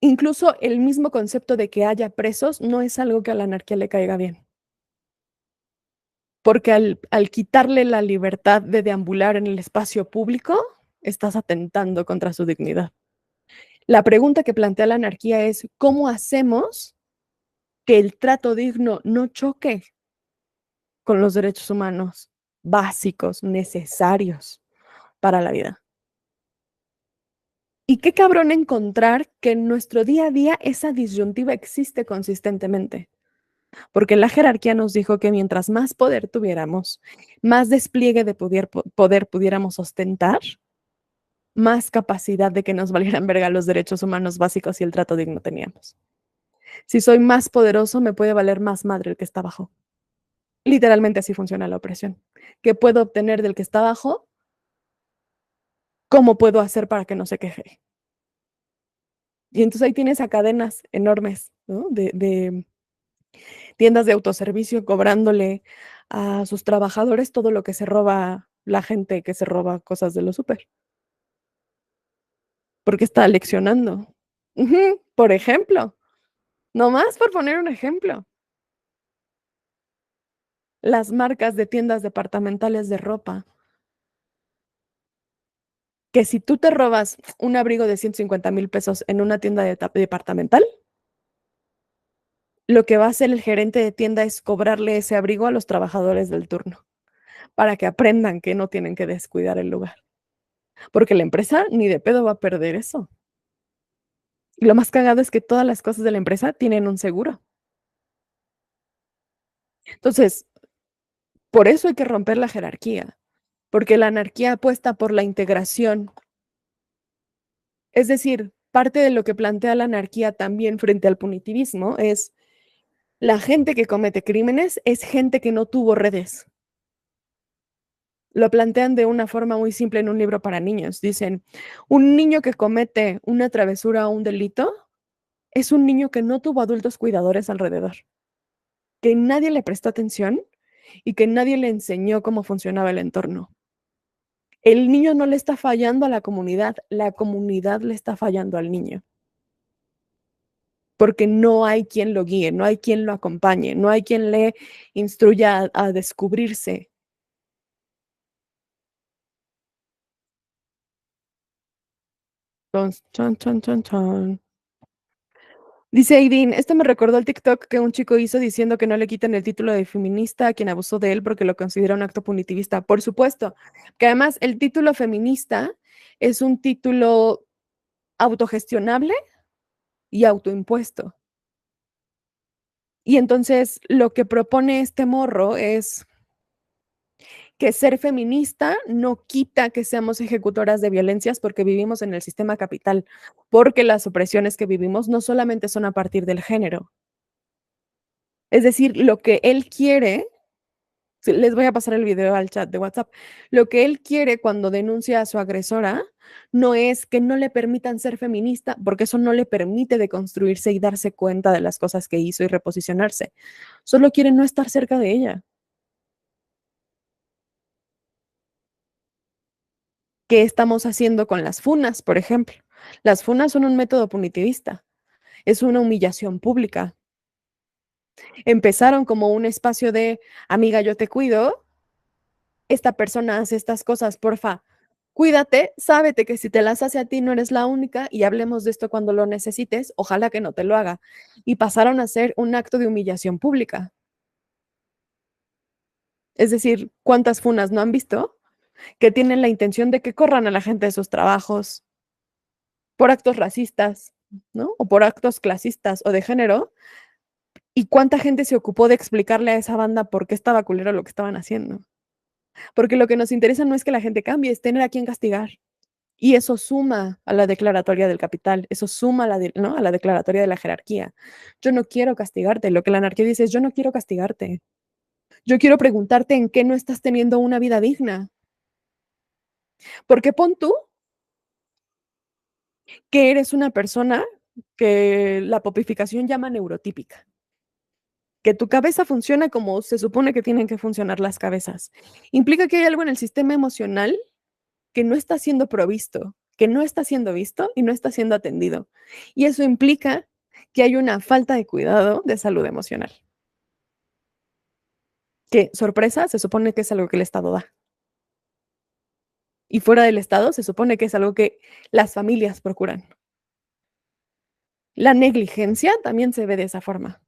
Incluso el mismo concepto de que haya presos no es algo que a la anarquía le caiga bien. Porque al quitarle la libertad de deambular en el espacio público, estás atentando contra su dignidad. La pregunta que plantea la anarquía es, ¿cómo hacemos que el trato digno no choque con los derechos humanos básicos, necesarios para la vida? Y qué cabrón encontrar que en nuestro día a día esa disyuntiva existe consistentemente. Porque la jerarquía nos dijo que mientras más poder tuviéramos, más despliegue de poder pudiéramos ostentar, más capacidad de que nos valieran verga los derechos humanos básicos y el trato digno teníamos. Si soy más poderoso, me puede valer más madre el que está abajo. Literalmente así funciona la opresión. ¿Qué puedo obtener del que está abajo? ¿Cómo puedo hacer para que no se queje? Y entonces ahí tienes a cadenas enormes, ¿no? de tiendas de autoservicio cobrándole a sus trabajadores todo lo que se roba la gente que se roba cosas de los súper, porque está leccionando. Por ejemplo, nomás por poner un ejemplo, las marcas de tiendas departamentales de ropa, que si tú te robas un abrigo de 150,000 pesos en una tienda departamental, lo que va a hacer el gerente de tienda es cobrarle ese abrigo a los trabajadores del turno para que aprendan que no tienen que descuidar el lugar, porque la empresa ni de pedo va a perder eso. Y lo más cagado es que todas las cosas de la empresa tienen un seguro. Entonces, por eso hay que romper la jerarquía, porque la anarquía apuesta por la integración. Es decir, parte de lo que plantea la anarquía también frente al punitivismo es la gente que comete crímenes es gente que no tuvo redes. Lo plantean de una forma muy simple en un libro para niños. Dicen, un niño que comete una travesura o un delito es un niño que no tuvo adultos cuidadores alrededor, que nadie le prestó atención y que nadie le enseñó cómo funcionaba el entorno. El niño no le está fallando a la comunidad le está fallando al niño, porque no hay quien lo guíe, no hay quien lo acompañe, no hay quien le instruya a descubrirse. Entonces, chan, chan, chan, chan. Dice Aidin, esto me recordó el TikTok que un chico hizo diciendo que no le quiten el título de feminista a quien abusó de él porque lo considera un acto punitivista. Por supuesto, que además el título feminista es un título autogestionable y autoimpuesto. Y entonces lo que propone este morro es que ser feminista no quita que seamos ejecutoras de violencias porque vivimos en el sistema capital, porque las opresiones que vivimos no solamente son a partir del género. Es decir, lo que él quiere Sí, les voy a pasar el video al chat de WhatsApp. Lo que él quiere cuando denuncia a su agresora no es que no le permitan ser feminista, porque eso no le permite deconstruirse y darse cuenta de las cosas que hizo y reposicionarse. Solo quiere no estar cerca de ella. ¿Qué estamos haciendo con las funas, por ejemplo? Las funas son un método punitivista, es una humillación pública. Empezaron como un espacio de, amiga, yo te cuido, esta persona hace estas cosas, porfa, cuídate, sábete que si te las hace a ti no eres la única y hablemos de esto cuando lo necesites, ojalá que no te lo haga. Y pasaron a ser un acto de humillación pública. Es decir, ¿cuántas funas no han visto que tienen la intención de que corran a la gente de sus trabajos por actos racistas, ¿no? O por actos clasistas o de género? ¿Y cuánta gente se ocupó de explicarle a esa banda por qué estaba culero lo que estaban haciendo? Porque lo que nos interesa no es que la gente cambie, es tener a quien castigar. Y eso suma a la declaratoria del capital, eso suma a ¿no? a la declaratoria de la jerarquía. Yo no quiero castigarte, lo que la anarquía dice es yo no quiero castigarte, yo quiero preguntarte en qué no estás teniendo una vida digna. Porque pon tú que eres una persona que la popificación llama neurotípica, que tu cabeza funciona como se supone que tienen que funcionar las cabezas. Implica que hay algo en el sistema emocional que no está siendo provisto, que no está siendo visto y no está siendo atendido. Y eso implica que hay una falta de cuidado de salud emocional. Que, sorpresa, se supone que es algo que el Estado da. Y fuera del Estado se supone que es algo que las familias procuran. La negligencia también se ve de esa forma.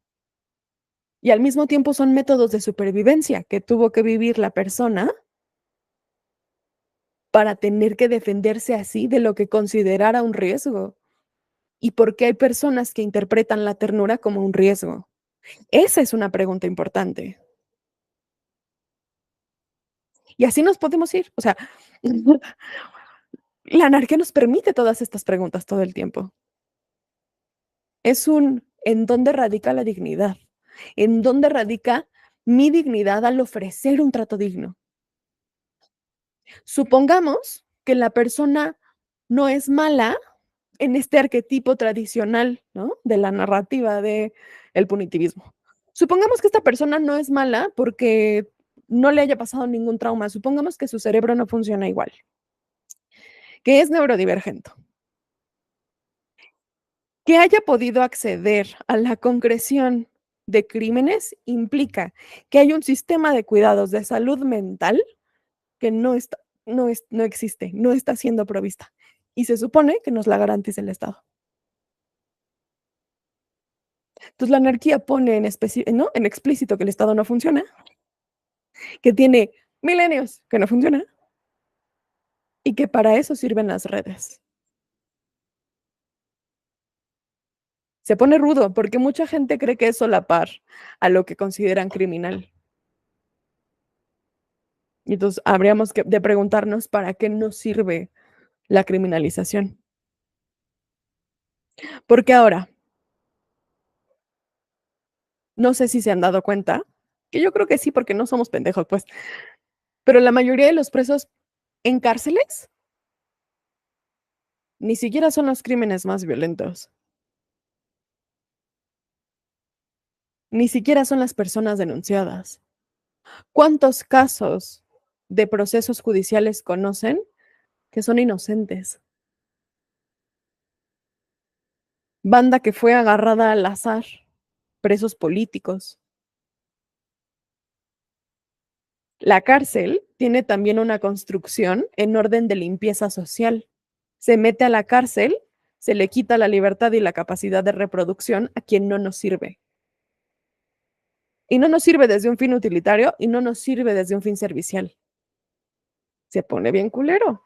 Y al mismo tiempo son métodos de supervivencia que tuvo que vivir la persona para tener que defenderse así de lo que considerara un riesgo. ¿Y por qué hay personas que interpretan la ternura como un riesgo? Esa es una pregunta importante. Y así nos podemos ir. O sea, la anarquía nos permite todas estas preguntas todo el tiempo. Es un ¿en dónde radica la dignidad? ¿En dónde radica mi dignidad al ofrecer un trato digno? Supongamos que la persona no es mala en este arquetipo tradicional, ¿no? De la narrativa del punitivismo. Supongamos que esta persona no es mala porque no le haya pasado ningún trauma. Supongamos que su cerebro no funciona igual, que es neurodivergente, que haya podido acceder a la concreción de crímenes implica que hay un sistema de cuidados de salud mental que no existe, no está siendo provista. Y se supone que nos la garantiza el Estado. Entonces la anarquía pone ¿no? en explícito que el Estado no funciona, que tiene milenios que no funciona y que para eso sirven las redes. Se pone rudo porque mucha gente cree que es solapar a lo que consideran criminal. Y entonces habríamos de preguntarnos para qué nos sirve la criminalización. Porque ahora, no sé si se han dado cuenta, que yo creo que sí, porque no somos pendejos, pues, pero la mayoría de los presos en cárceles ni siquiera son los crímenes más violentos, ni siquiera son las personas denunciadas. ¿Cuántos casos de procesos judiciales conocen que son inocentes? Banda que fue agarrada al azar, presos políticos. La cárcel tiene también una construcción en orden de limpieza social. Se mete a la cárcel, se le quita la libertad y la capacidad de reproducción a quien no nos sirve. Y no nos sirve desde un fin utilitario y no nos sirve desde un fin servicial. Se pone bien culero,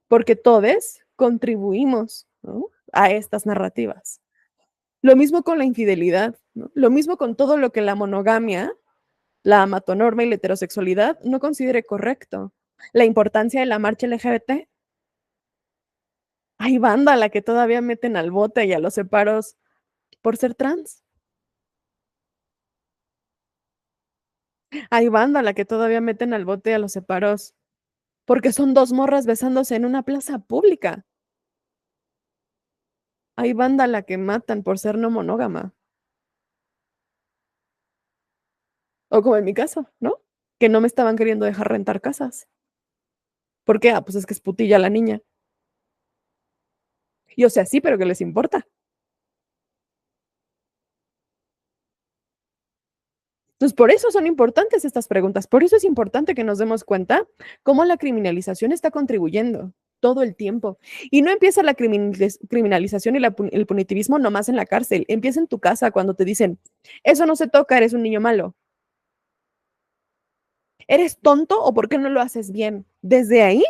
porque todos contribuimos, ¿no? a estas narrativas. Lo mismo con la infidelidad, ¿no? Lo mismo con todo lo que la monogamia, la amatonorma y la heterosexualidad no considere correcto. La importancia de la marcha LGBT. Hay banda a la que todavía meten al bote y a los separos por ser trans. Hay banda a la que todavía meten al bote a los separos porque son 2 morras besándose en una plaza pública. Hay banda a la que matan por ser no monógama, o como en mi caso, ¿no? Que no me estaban queriendo dejar rentar casas. ¿Por qué? Ah, pues es que es putilla la niña. Y o sea, sí, pero ¿qué les importa? Entonces, por eso son importantes estas preguntas. Por eso es importante que nos demos cuenta cómo la criminalización está contribuyendo todo el tiempo. Y no empieza la criminalización y el punitivismo nomás en la cárcel. Empieza en tu casa cuando te dicen, eso no se toca, eres un niño malo. ¿Eres tonto o por qué no lo haces bien? Desde ahí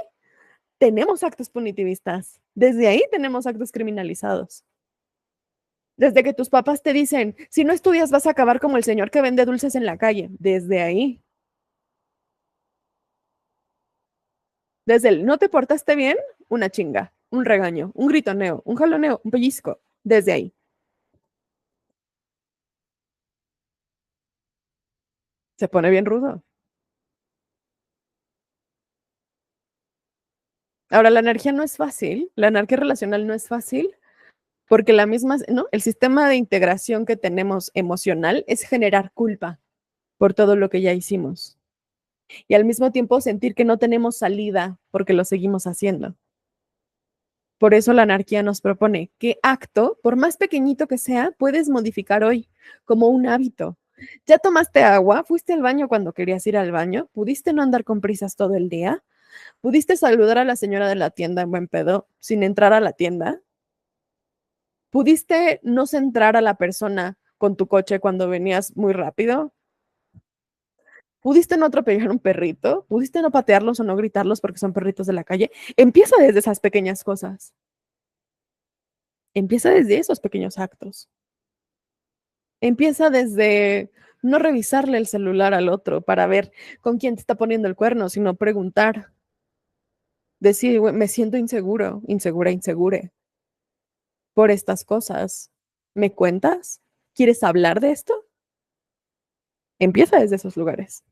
tenemos actos punitivistas. Desde ahí tenemos actos criminalizados. Desde que tus papás te dicen, si no estudias vas a acabar como el señor que vende dulces en la calle. Desde ahí. Desde el no te portaste bien, una chinga, un regaño, un gritoneo, un jaloneo, un pellizco. Desde ahí. Se pone bien rudo. Ahora, la energía no es fácil, la anarquía relacional no es fácil, porque la misma, ¿no? El sistema de integración que tenemos emocional es generar culpa por todo lo que ya hicimos. Y al mismo tiempo sentir que no tenemos salida porque lo seguimos haciendo. Por eso la anarquía nos propone qué acto, por más pequeñito que sea, puedes modificar hoy como un hábito. ¿Ya tomaste agua? ¿Fuiste al baño cuando querías ir al baño? ¿Pudiste no andar con prisas todo el día? ¿Pudiste saludar a la señora de la tienda en buen pedo sin entrar a la tienda? ¿Pudiste no centrar a la persona con tu coche cuando venías muy rápido? ¿Pudiste no atropellar a un perrito? ¿Pudiste no patearlos o no gritarlos porque son perritos de la calle? Empieza desde esas pequeñas cosas. Empieza desde esos pequeños actos. Empieza desde no revisarle el celular al otro para ver con quién te está poniendo el cuerno, sino preguntar, decir, "Güey, me siento inseguro, insegura, insegure por estas cosas. ¿Me cuentas? ¿Quieres hablar de esto?" Empieza desde esos lugares.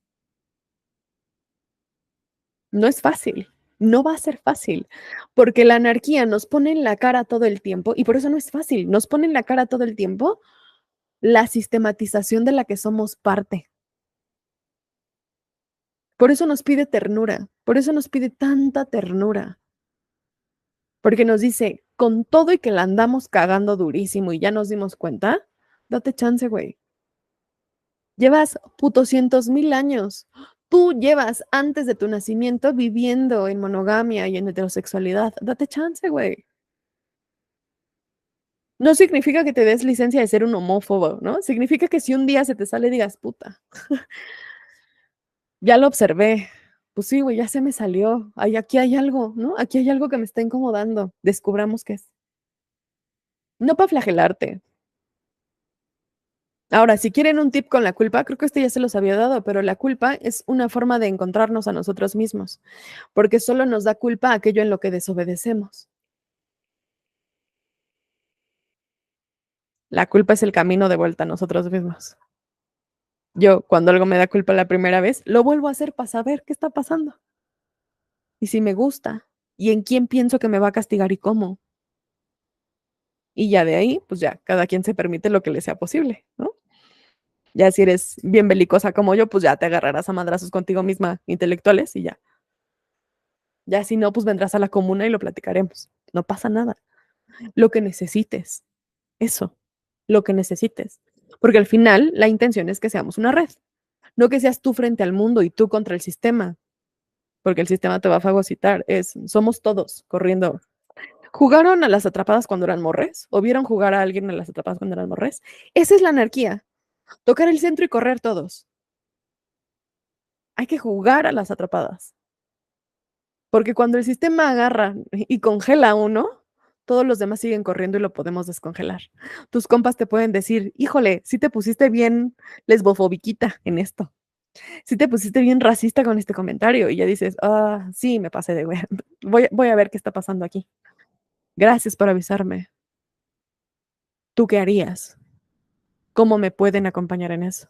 No es fácil, no va a ser fácil, porque la anarquía nos pone en la cara todo el tiempo y por eso no es fácil, nos pone en la cara todo el tiempo la sistematización de la que somos parte. Por eso nos pide ternura, por eso nos pide tanta ternura, porque nos dice, con todo y que la andamos cagando durísimo y ya nos dimos cuenta, date chance, güey. Llevas putoscientos mil años. Tú llevas antes de tu nacimiento viviendo en monogamia y en heterosexualidad. Date chance, güey. No significa que te des licencia de ser un homófobo, ¿no? Significa que si un día se te sale, digas, puta, ya lo observé. Pues sí, güey, ya se me salió. Ay, aquí hay algo, ¿no? Aquí hay algo que me está incomodando. Descubramos qué es. No para flagelarte. Ahora, si quieren un tip con la culpa, creo que este ya se los había dado, pero la culpa es una forma de encontrarnos a nosotros mismos, porque solo nos da culpa aquello en lo que desobedecemos. La culpa es el camino de vuelta a nosotros mismos. Yo, cuando algo me da culpa la primera vez, lo vuelvo a hacer para saber qué está pasando y si me gusta y en quién pienso que me va a castigar y cómo. Y ya de ahí, pues ya, cada quien se permite lo que le sea posible, ¿no? Ya si eres bien belicosa como yo, pues ya te agarrarás a madrazos contigo misma intelectuales y ya. Ya si no, pues vendrás a la comuna y lo platicaremos. No pasa nada. Lo que necesites. Eso. Lo que necesites. Porque al final la intención es que seamos una red. No que seas tú frente al mundo y tú contra el sistema. Porque el sistema te va a fagocitar. Somos todos corriendo. ¿Jugaron a las atrapadas cuando eran morres? ¿O vieron jugar a alguien a las atrapadas cuando eran morres? Esa es la anarquía. Tocar el centro y correr todos. Hay que jugar a las atrapadas. Porque cuando el sistema agarra y congela a uno, todos los demás siguen corriendo y lo podemos descongelar. Tus compas te pueden decir, híjole, sí te pusiste bien lesbofobiquita en esto. Sí te pusiste bien racista con este comentario. Y ya dices, ah, sí, me pasé de güey. Voy a ver qué está pasando aquí. Gracias por avisarme. ¿Tú qué harías? ¿Cómo me pueden acompañar en eso?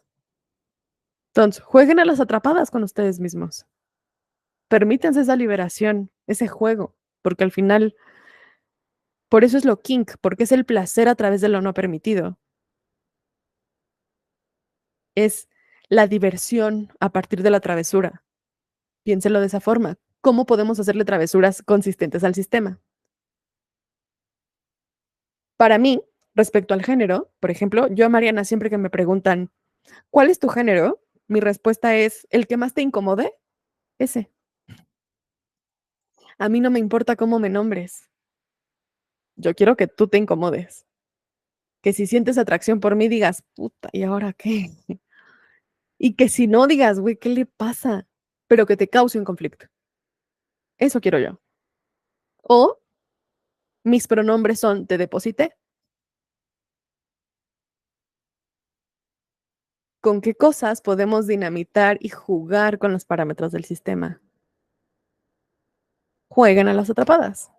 Entonces, jueguen a las atrapadas con ustedes mismos. Permítanse esa liberación, ese juego, porque al final, por eso es lo kink, porque es el placer a través de lo no permitido. Es la diversión a partir de la travesura. Piénselo de esa forma. ¿Cómo podemos hacerle travesuras consistentes al sistema? Para mí, respecto al género, por ejemplo, yo a Mariana siempre que me preguntan, ¿cuál es tu género? Mi respuesta es, el que más te incomode, ese. A mí no me importa cómo me nombres. Yo quiero que tú te incomodes. Que si sientes atracción por mí, digas, puta, ¿y ahora qué? Y que si no digas, güey, ¿qué le pasa? Pero que te cause un conflicto. Eso quiero yo. O mis pronombres son te deposité. ¿Con qué cosas podemos dinamitar y jugar con los parámetros del sistema? Jueguen a las atrapadas.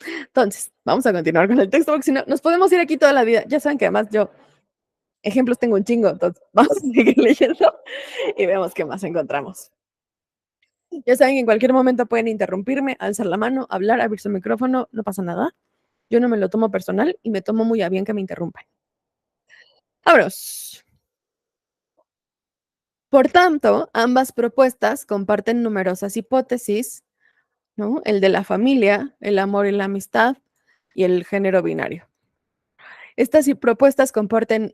Entonces, vamos a continuar con el texto porque si no, nos podemos ir aquí toda la vida. Ya saben que además yo ejemplos tengo un chingo, entonces vamos a seguir leyendo y vemos qué más encontramos. Ya saben que en cualquier momento pueden interrumpirme, alzar la mano, hablar, abrir su micrófono, no pasa nada. Yo no me lo tomo personal y me tomo muy a bien que me interrumpan. Vámonos. Por tanto, ambas propuestas comparten numerosas hipótesis, ¿no? El de la familia, el amor y la amistad y el género binario. Estas propuestas comparten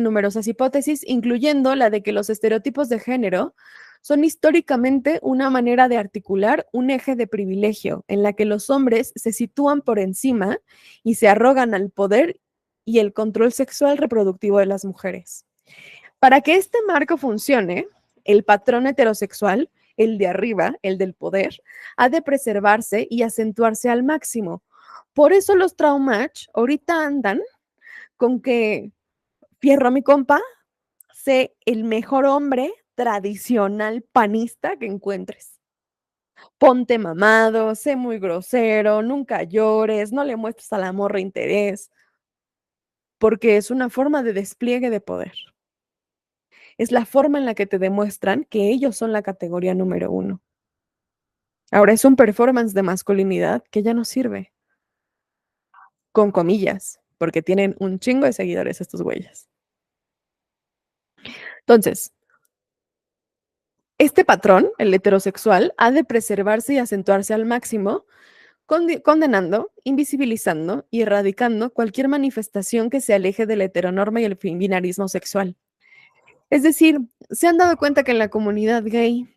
numerosas hipótesis, incluyendo la de que los estereotipos de género son históricamente una manera de articular un eje de privilegio en la que los hombres se sitúan por encima y se arrogan al poder y el control sexual reproductivo de las mujeres. Para que este marco funcione, el patrón heterosexual, el de arriba, el del poder, ha de preservarse y acentuarse al máximo. Por eso los traumatch ahorita andan con que Fierro a mi compa, sé el mejor hombre tradicional panista que encuentres. Ponte mamado, sé muy grosero, nunca llores, no le muestres a la morra interés, porque es una forma de despliegue de poder. Es la forma en la que te demuestran que ellos son la categoría número uno. Ahora es un performance de masculinidad que ya no sirve, con comillas, porque tienen un chingo de seguidores estos güeyes. Entonces, este patrón, el heterosexual, ha de preservarse y acentuarse al máximo, condenando, invisibilizando y erradicando cualquier manifestación que se aleje de la heteronorma y el binarismo sexual. Es decir, se han dado cuenta que en la comunidad gay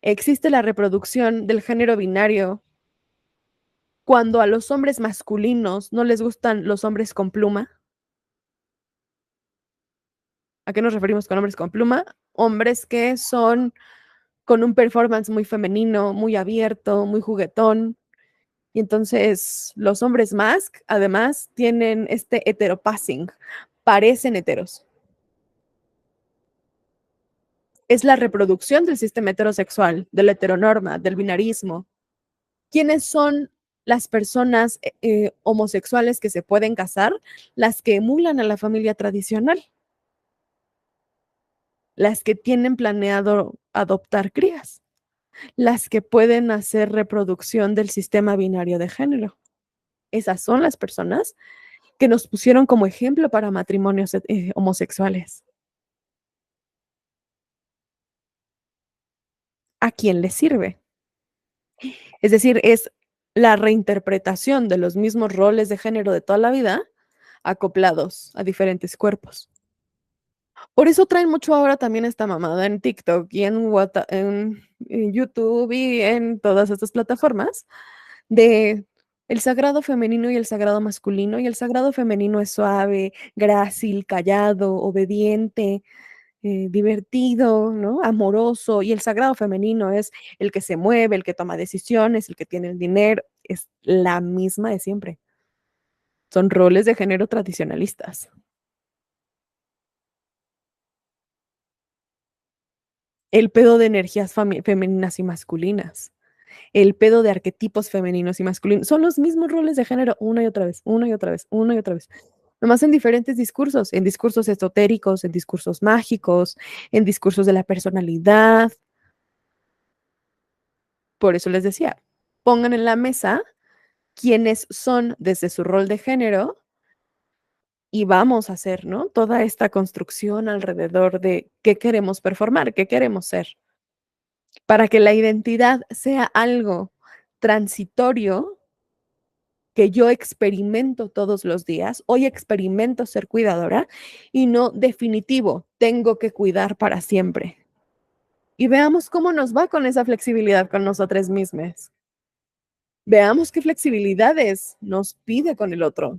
existe la reproducción del género binario cuando a los hombres masculinos no les gustan los hombres con pluma. ¿A qué nos referimos con hombres con pluma? Hombres que son con un performance muy femenino, muy abierto, muy juguetón. Y entonces los hombres mask, además, tienen este heteropassing, parecen heteros. Es la reproducción del sistema heterosexual, de la heteronorma, del binarismo. ¿Quiénes son las personas homosexuales que se pueden casar? Las que emulan a la familia tradicional, las que tienen planeado adoptar crías, las que pueden hacer reproducción del sistema binario de género. Esas son las personas que nos pusieron como ejemplo para matrimonios homosexuales. ¿A quién le sirve? Es decir, es la reinterpretación de los mismos roles de género de toda la vida acoplados a diferentes cuerpos. Por eso traen mucho ahora también esta mamada en TikTok y en YouTube y en todas estas plataformas de el sagrado femenino y el sagrado masculino. Y el sagrado femenino es suave, grácil, callado, obediente, divertido, ¿no? Amoroso. Y el sagrado femenino es el que se mueve, el que toma decisiones, el que tiene el dinero. Es la misma de siempre. Son roles de género tradicionalistas. El pedo de energías femeninas y masculinas. El pedo de arquetipos femeninos y masculinos. Son los mismos roles de género una y otra vez, una y otra vez, una y otra vez. nomás en discursos esotéricos, en discursos mágicos, en discursos de la personalidad. Por eso les decía, pongan en la mesa quiénes son desde su rol de género y vamos a hacer, ¿no? Toda esta construcción alrededor de qué queremos performar, qué queremos ser, para que la identidad sea algo transitorio que yo experimento todos los días. Hoy experimento ser cuidadora y no definitivo, tengo que cuidar para siempre. Y veamos cómo nos va con esa flexibilidad con nosotras mismas. Veamos qué flexibilidades nos pide con el otro.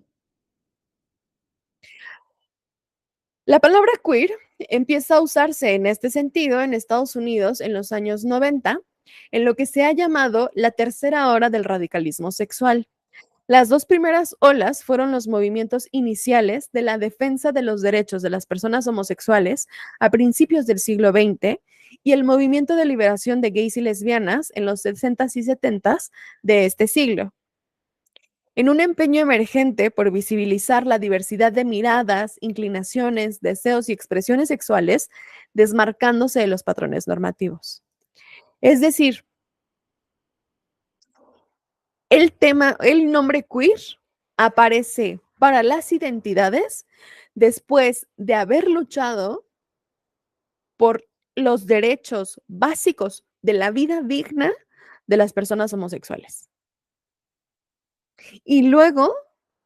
La palabra queer empieza a usarse en este sentido en Estados Unidos en los años 90, en lo que se ha llamado la tercera ola del radicalismo sexual. Las dos primeras olas fueron los movimientos iniciales de la defensa de los derechos de las personas homosexuales a principios del siglo XX y el movimiento de liberación de gays y lesbianas en los 60s y 70s de este siglo. En un empeño emergente por visibilizar la diversidad de miradas, inclinaciones, deseos y expresiones sexuales, desmarcándose de los patrones normativos. Es decir, el nombre queer aparece para las identidades después de haber luchado por los derechos básicos de la vida digna de las personas homosexuales. Y luego,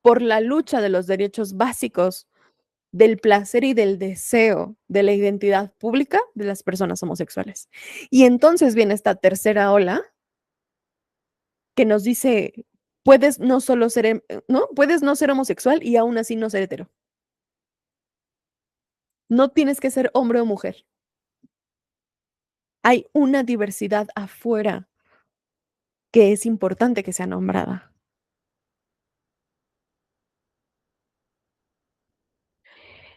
por la lucha de los derechos básicos del placer y del deseo de la identidad pública de las personas homosexuales. Y entonces viene esta tercera ola que nos dice, puedes no solo ser, ¿no? Puedes no ser homosexual y aún así no ser hetero. No tienes que ser hombre o mujer. Hay una diversidad afuera que es importante que sea nombrada.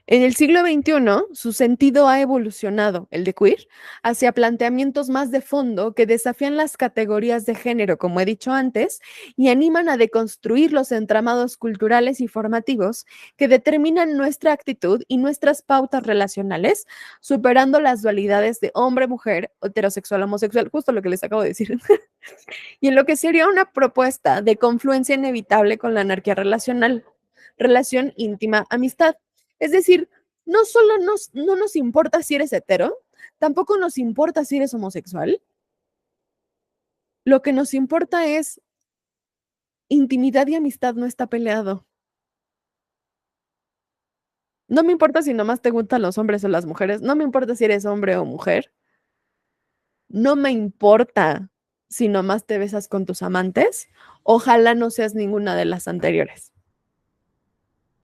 En el siglo XXI, su sentido ha evolucionado, el de queer, hacia planteamientos más de fondo que desafían las categorías de género, como he dicho antes, y animan a deconstruir los entramados culturales y formativos que determinan nuestra actitud y nuestras pautas relacionales, superando las dualidades de hombre-mujer, heterosexual-homosexual, justo lo que les acabo de decir, y en lo que sería una propuesta de confluencia inevitable con la anarquía relacional, relación íntima, amistad. Es decir, no nos importa si eres hetero, tampoco nos importa si eres homosexual. Lo que nos importa es intimidad y amistad no está peleado. No me importa si nomás te gustan los hombres o las mujeres, no me importa si eres hombre o mujer, no me importa si nomás te besas con tus amantes, ojalá no seas ninguna de las anteriores.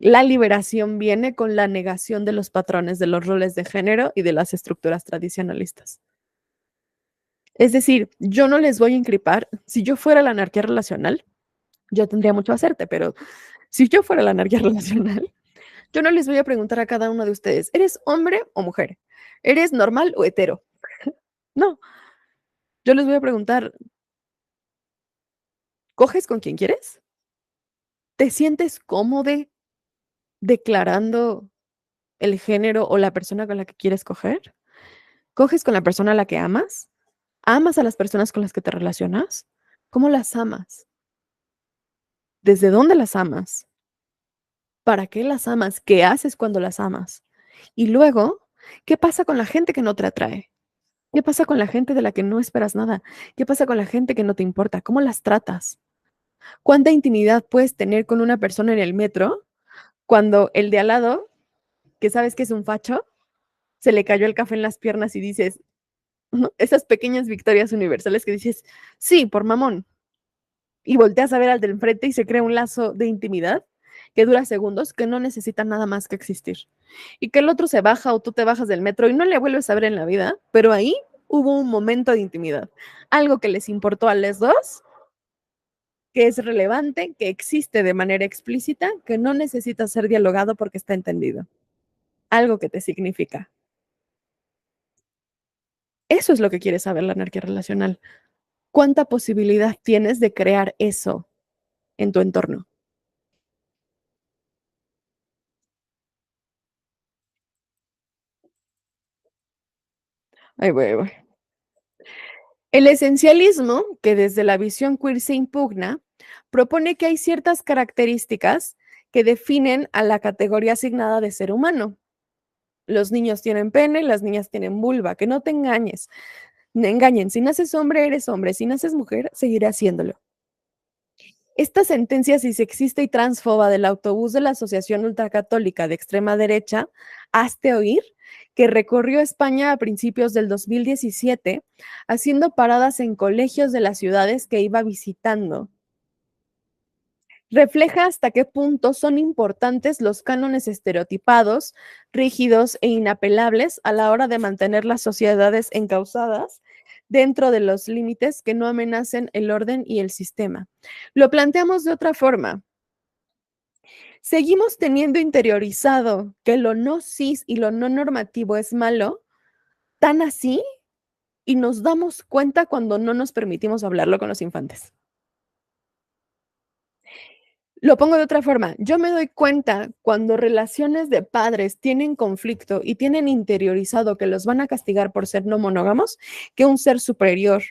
La liberación viene con la negación de los patrones de los roles de género y de las estructuras tradicionalistas. Es decir, yo no les voy a incripar, si yo fuera la anarquía relacional, yo tendría mucho a hacerte, pero si yo fuera la anarquía relacional, yo no les voy a preguntar a cada uno de ustedes, ¿eres hombre o mujer? ¿Eres normal o hetero? No, yo les voy a preguntar, ¿coges con quien quieres? ¿Te sientes cómodo declarando el género o la persona con la que quieres coger? ¿Coges con la persona a la que amas? ¿Amas a las personas con las que te relacionas? ¿Cómo las amas? ¿Desde dónde las amas? ¿Para qué las amas? ¿Qué haces cuando las amas? Y luego, ¿qué pasa con la gente que no te atrae? ¿Qué pasa con la gente de la que no esperas nada? ¿Qué pasa con la gente que no te importa? ¿Cómo las tratas? ¿Cuánta intimidad puedes tener con una persona en el metro cuando el de al lado, que sabes que es un facho, se le cayó el café en las piernas y dices, ¿no? Esas pequeñas victorias universales que dices, sí, por mamón, y volteas a ver al del enfrente y se crea un lazo de intimidad que dura segundos, que no necesita nada más que existir. Y que el otro se baja o tú te bajas del metro y no le vuelves a ver en la vida, pero ahí hubo un momento de intimidad, algo que les importó a los dos, que es relevante, que existe de manera explícita, que no necesita ser dialogado porque está entendido, algo que te significa. Eso es lo que quiere saber la anarquía relacional. ¿Cuánta posibilidad tienes de crear eso en tu entorno? Ahí voy, ahí voy. El esencialismo, que desde la visión queer se impugna, propone que hay ciertas características que definen a la categoría asignada de ser humano. Los niños tienen pene, las niñas tienen vulva, que no te engañes. Me engañen, si naces hombre, eres hombre, si naces mujer, seguiré haciéndolo. Esta sentencia cisexista y transfoba del autobús de la Asociación Ultracatólica de Extrema Derecha, hazte oír, que recorrió España a principios del 2017, haciendo paradas en colegios de las ciudades que iba visitando, refleja hasta qué punto son importantes los cánones estereotipados, rígidos e inapelables a la hora de mantener las sociedades encausadas dentro de los límites que no amenacen el orden y el sistema. Lo planteamos de otra forma. Seguimos teniendo interiorizado que lo no cis y lo no normativo es malo, tan así, y nos damos cuenta cuando no nos permitimos hablarlo con los infantes. Lo pongo de otra forma, yo me doy cuenta cuando relaciones de padres tienen conflicto y tienen interiorizado que los van a castigar por ser no monógamos, que un ser superior,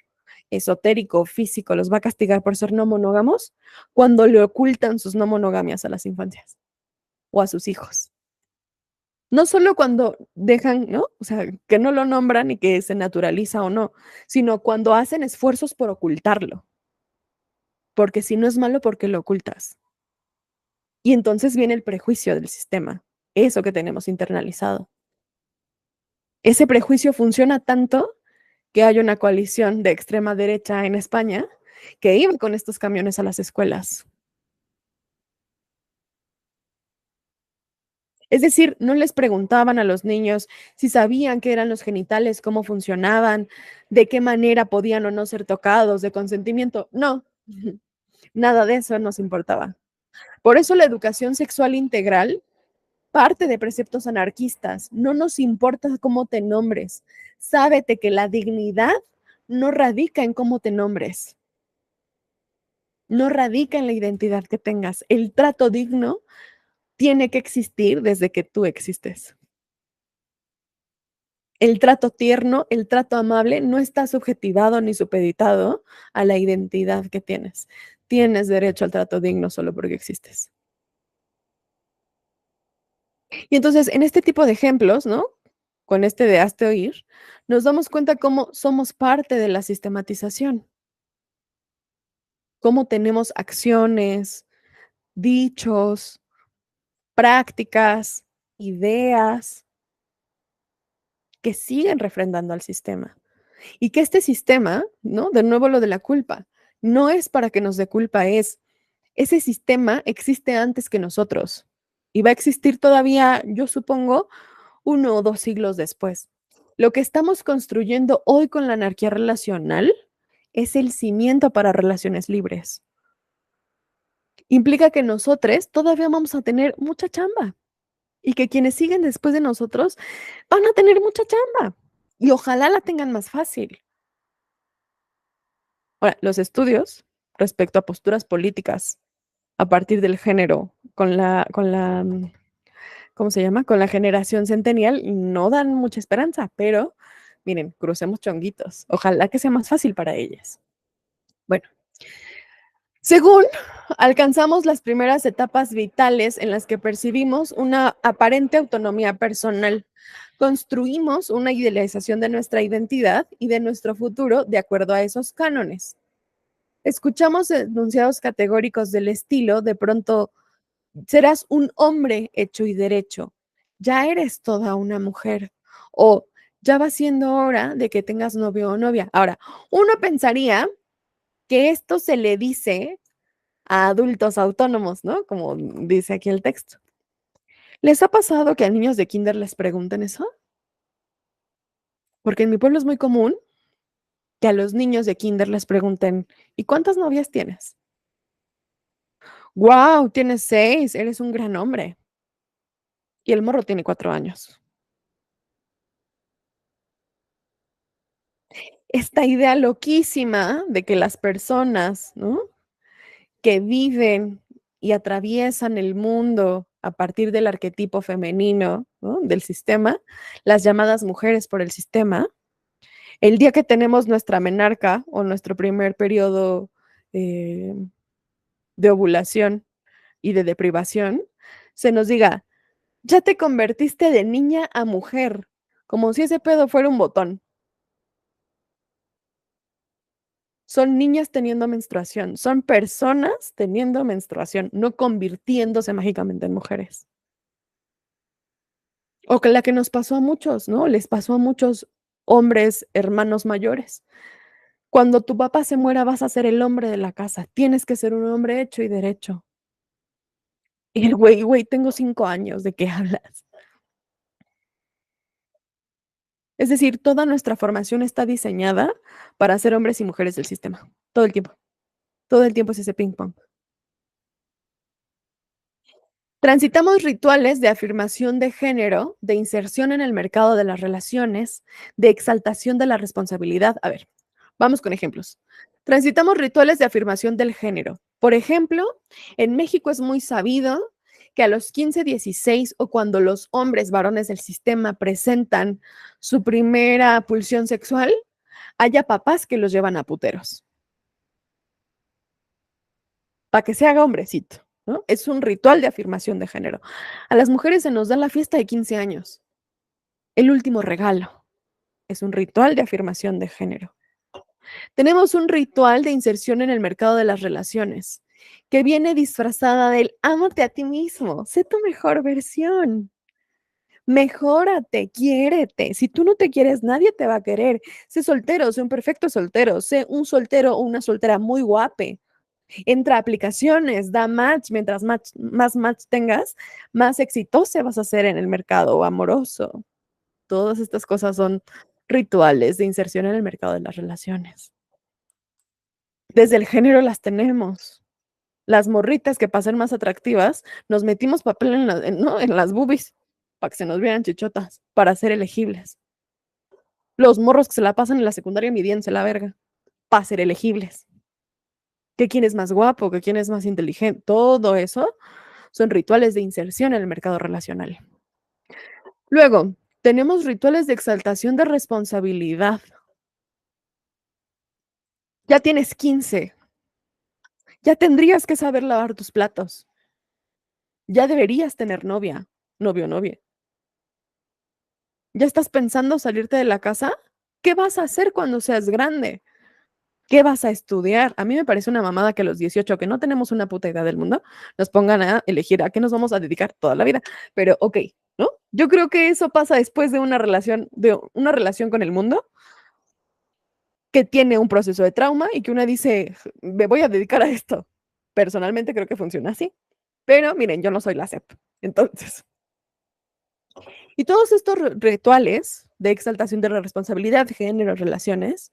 esotérico, físico, los va a castigar por ser no monógamos, cuando le ocultan sus no monogamias a las infancias o a sus hijos. No solo cuando dejan, ¿no? O sea, que no lo nombran y que se naturaliza o no, sino cuando hacen esfuerzos por ocultarlo, porque si no es malo, ¿por qué lo ocultas? Y entonces viene el prejuicio del sistema, eso que tenemos internalizado. Ese prejuicio funciona tanto que hay una coalición de extrema derecha en España que iba con estos camiones a las escuelas. Es decir, no les preguntaban a los niños si sabían qué eran los genitales, cómo funcionaban, de qué manera podían o no ser tocados, de consentimiento. No, nada de eso nos importaba. Por eso la educación sexual integral parte de preceptos anarquistas. No nos importa cómo te nombres. Sábete que la dignidad no radica en cómo te nombres, no radica en la identidad que tengas. El trato digno tiene que existir desde que tú existes. El trato tierno, el trato amable no está subjetivado ni supeditado a la identidad que tienes. Tienes derecho al trato digno solo porque existes. Y entonces, en este tipo de ejemplos, ¿no? Con este de hazte oír, nos damos cuenta cómo somos parte de la sistematización, cómo tenemos acciones, dichos, prácticas, ideas que siguen refrendando al sistema. Y que este sistema, ¿no? De nuevo lo de la culpa, no es para que nos dé culpa, es ese sistema existe antes que nosotros y va a existir todavía, yo supongo, 1 o 2 siglos después. Lo que estamos construyendo hoy con la anarquía relacional es el cimiento para relaciones libres. Implica que nosotros todavía vamos a tener mucha chamba y que quienes siguen después de nosotros van a tener mucha chamba y ojalá la tengan más fácil. Ahora, los estudios respecto a posturas políticas a partir del género ¿cómo se llama? Con la generación centennial no dan mucha esperanza, pero miren, crucemos chonguitos. Ojalá que sea más fácil para ellas. Bueno, según alcanzamos las primeras etapas vitales en las que percibimos una aparente autonomía personal, construimos una idealización de nuestra identidad y de nuestro futuro de acuerdo a esos cánones. Escuchamos enunciados categóricos del estilo, de pronto serás un hombre hecho y derecho, ya eres toda una mujer, o ya va siendo hora de que tengas novio o novia. Ahora, uno pensaría que esto se le dice a adultos autónomos, ¿no? Como dice aquí el texto. ¿Les ha pasado que a niños de kinder les pregunten eso? Porque en mi pueblo es muy común que a los niños de kinder les pregunten, ¿y cuántas novias tienes? ¡Wow! Tienes 6, eres un gran hombre. Y el morro tiene 4 años. Esta idea loquísima de que las personas, ¿no? Que viven y atraviesan el mundo a partir del arquetipo femenino, ¿no? Del sistema, las llamadas mujeres por el sistema, El día que tenemos nuestra menarca o nuestro primer periodo eh, de ovulación y de deprivación, se nos diga, ya te convertiste de niña a mujer, como si ese pedo fuera un botón. Son niñas teniendo menstruación, son personas teniendo menstruación, no convirtiéndose mágicamente en mujeres. O que la que nos pasó a muchos, ¿no? Les pasó a muchos hombres, hermanos mayores. Cuando tu papá se muera, vas a ser el hombre de la casa. Tienes que ser un hombre hecho y derecho. Y el güey, tengo 5 años, ¿de qué hablas? Es decir, toda nuestra formación está diseñada para ser hombres y mujeres del sistema. Todo el tiempo. Todo el tiempo es ese ping pong. Transitamos rituales de afirmación de género, de inserción en el mercado de las relaciones, de exaltación de la responsabilidad. A ver, vamos con ejemplos. Transitamos rituales de afirmación del género. Por ejemplo, en México es muy sabido que a los 15, 16 o cuando los hombres varones del sistema presentan su primera pulsión sexual, haya papás que los llevan a puteros para que se haga hombrecito, ¿no? Es un ritual de afirmación de género. A las mujeres se nos da la fiesta de 15 años, el último regalo. Es un ritual de afirmación de género. Tenemos un ritual de inserción en el mercado de las relaciones, que viene disfrazada del ámate a ti mismo, sé tu mejor versión, mejórate, quiérete. Si tú no te quieres, nadie te va a querer. Sé soltero, sé un perfecto soltero, sé un soltero o una soltera muy guape. Entra a aplicaciones, da match, mientras más match tengas, más exitosa vas a ser en el mercado amoroso. Todas estas cosas son rituales de inserción en el mercado de las relaciones. Desde el género las tenemos. Las morritas que pasan más atractivas, nos metimos papel ¿no? en las boobies para que se nos vieran chichotas, para ser elegibles. Los morros que se la pasan en la secundaria midiéndose la verga, para ser elegibles. ¿Qué quién es más guapo? ¿Qué quién es más inteligente? Todo eso son rituales de inserción en el mercado relacional. Luego, tenemos rituales de exaltación de responsabilidad. Ya tienes 15, ya tendrías que saber lavar tus platos, ya deberías tener novia, novio, novia. ¿Ya estás pensando salirte de la casa? ¿Qué vas a hacer cuando seas grande? ¿Qué vas a estudiar? A mí me parece una mamada que a los 18, que no tenemos una puta idea del mundo, nos pongan a elegir a qué nos vamos a dedicar toda la vida. Pero, ok, ¿no? Yo creo que eso pasa después de una relación con el mundo, que tiene un proceso de trauma y que una dice, me voy a dedicar a esto. Personalmente creo que funciona así. Pero miren, yo no soy la SEP. Entonces, y todos estos rituales de exaltación de la responsabilidad, género, relaciones,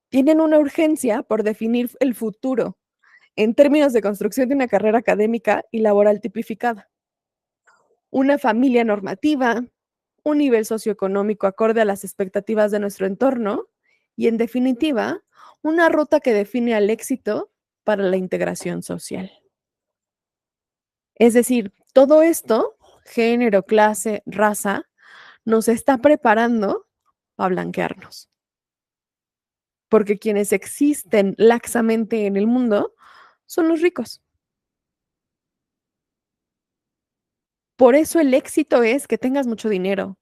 tienen una urgencia por definir el futuro en términos de construcción de una carrera académica y laboral tipificada, una familia normativa, un nivel socioeconómico acorde a las expectativas de nuestro entorno y, en definitiva, una ruta que define al éxito para la integración social. Es decir, todo esto, género, clase, raza, nos está preparando a blanquearnos. Porque quienes existen laxamente en el mundo son los ricos. Por eso el éxito es que tengas mucho dinero.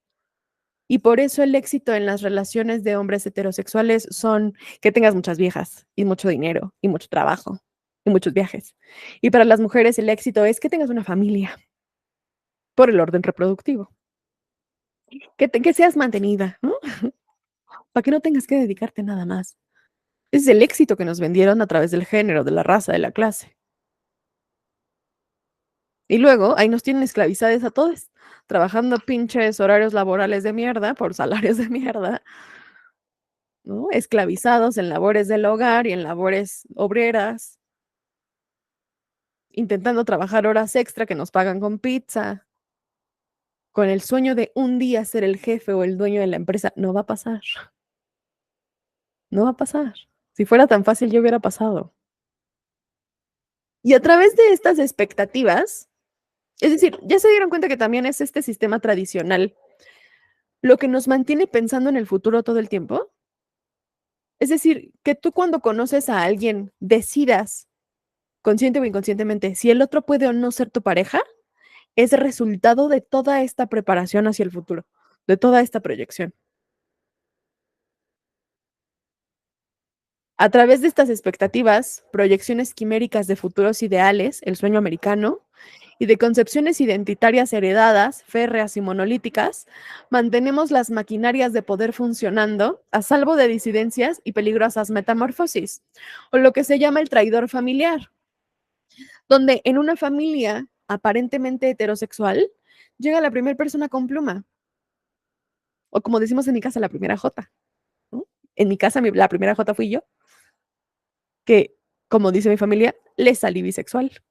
Y por eso el éxito en las relaciones de hombres heterosexuales son que tengas muchas viejas y mucho dinero y mucho trabajo y muchos viajes. Y para las mujeres el éxito es que tengas una familia por el orden reproductivo, que seas mantenida, ¿no? Para que no tengas que dedicarte nada más. Ese es el éxito que nos vendieron a través del género, de la raza, de la clase. Y luego ahí nos tienen esclavizadas a todos, trabajando pinches horarios laborales de mierda por salarios de mierda, ¿no? Esclavizados en labores del hogar y en labores obreras, intentando trabajar horas extra que nos pagan con pizza, con el sueño de un día ser el jefe o el dueño de la empresa. No va a pasar, no va a pasar. Si fuera tan fácil, ya hubiera pasado. Y a través de estas expectativas, es decir, ya se dieron cuenta que también es este sistema tradicional lo que nos mantiene pensando en el futuro todo el tiempo. Es decir, que tú cuando conoces a alguien decidas, consciente o inconscientemente, si el otro puede o no ser tu pareja, es resultado de toda esta preparación hacia el futuro, de toda esta proyección. A través de estas expectativas, proyecciones quiméricas de futuros ideales, el sueño americano, y de concepciones identitarias heredadas, férreas y monolíticas, mantenemos las maquinarias de poder funcionando a salvo de disidencias y peligrosas metamorfosis, o lo que se llama el traidor familiar, donde en una familia aparentemente heterosexual llega la primera persona con pluma, o como decimos en mi casa, la primera J, ¿no? En mi casa, la primera J fui yo, que, como dice mi familia, le salí bisexual.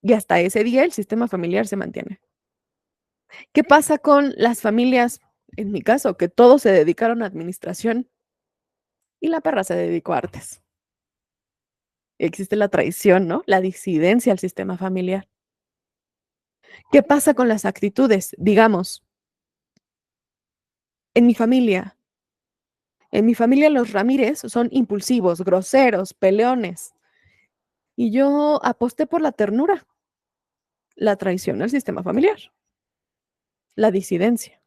Y hasta ese día el sistema familiar se mantiene. ¿Qué pasa con las familias, en mi caso, que todos se dedicaron a administración y la perra se dedicó a artes? Existe la traición, ¿no? La disidencia al sistema familiar. ¿Qué pasa con las actitudes? Digamos, en mi familia, en mi familia los Ramírez son impulsivos, groseros, peleones. Y yo aposté por la ternura, la traición al sistema familiar, la disidencia,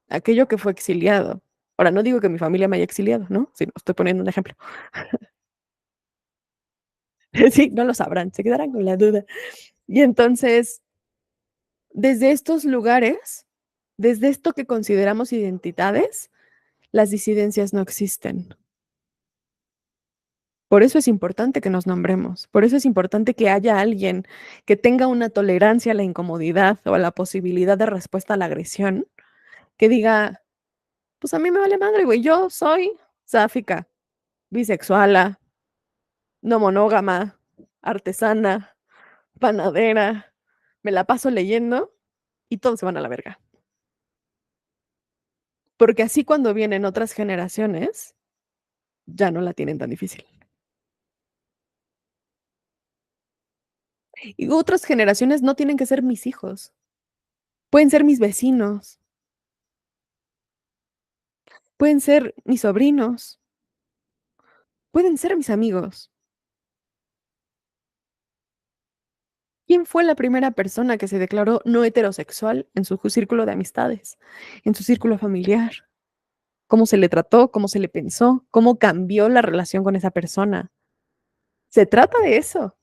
aquello que fue exiliado. Ahora, no digo que mi familia me haya exiliado, ¿no? Sino estoy poniendo un ejemplo. Sí, no lo sabrán, se quedarán con la duda. Y entonces, desde estos lugares, desde esto que consideramos identidades, las disidencias no existen. Por eso es importante que nos nombremos, por eso es importante que haya alguien que tenga una tolerancia a la incomodidad o a la posibilidad de respuesta a la agresión, que diga, pues a mí me vale madre, güey, yo soy sáfica, bisexuala, no monógama, artesana, panadera, me la paso leyendo y todos se van a la verga. Porque así cuando vienen otras generaciones, ya no la tienen tan difícil. Y otras generaciones no tienen que ser mis hijos, pueden ser mis vecinos, pueden ser mis sobrinos, pueden ser mis amigos. ¿Quién fue la primera persona que se declaró no heterosexual en su círculo de amistades, en su círculo familiar? ¿Cómo se le trató? ¿Cómo se le pensó? ¿Cómo cambió la relación con esa persona? Se trata de eso.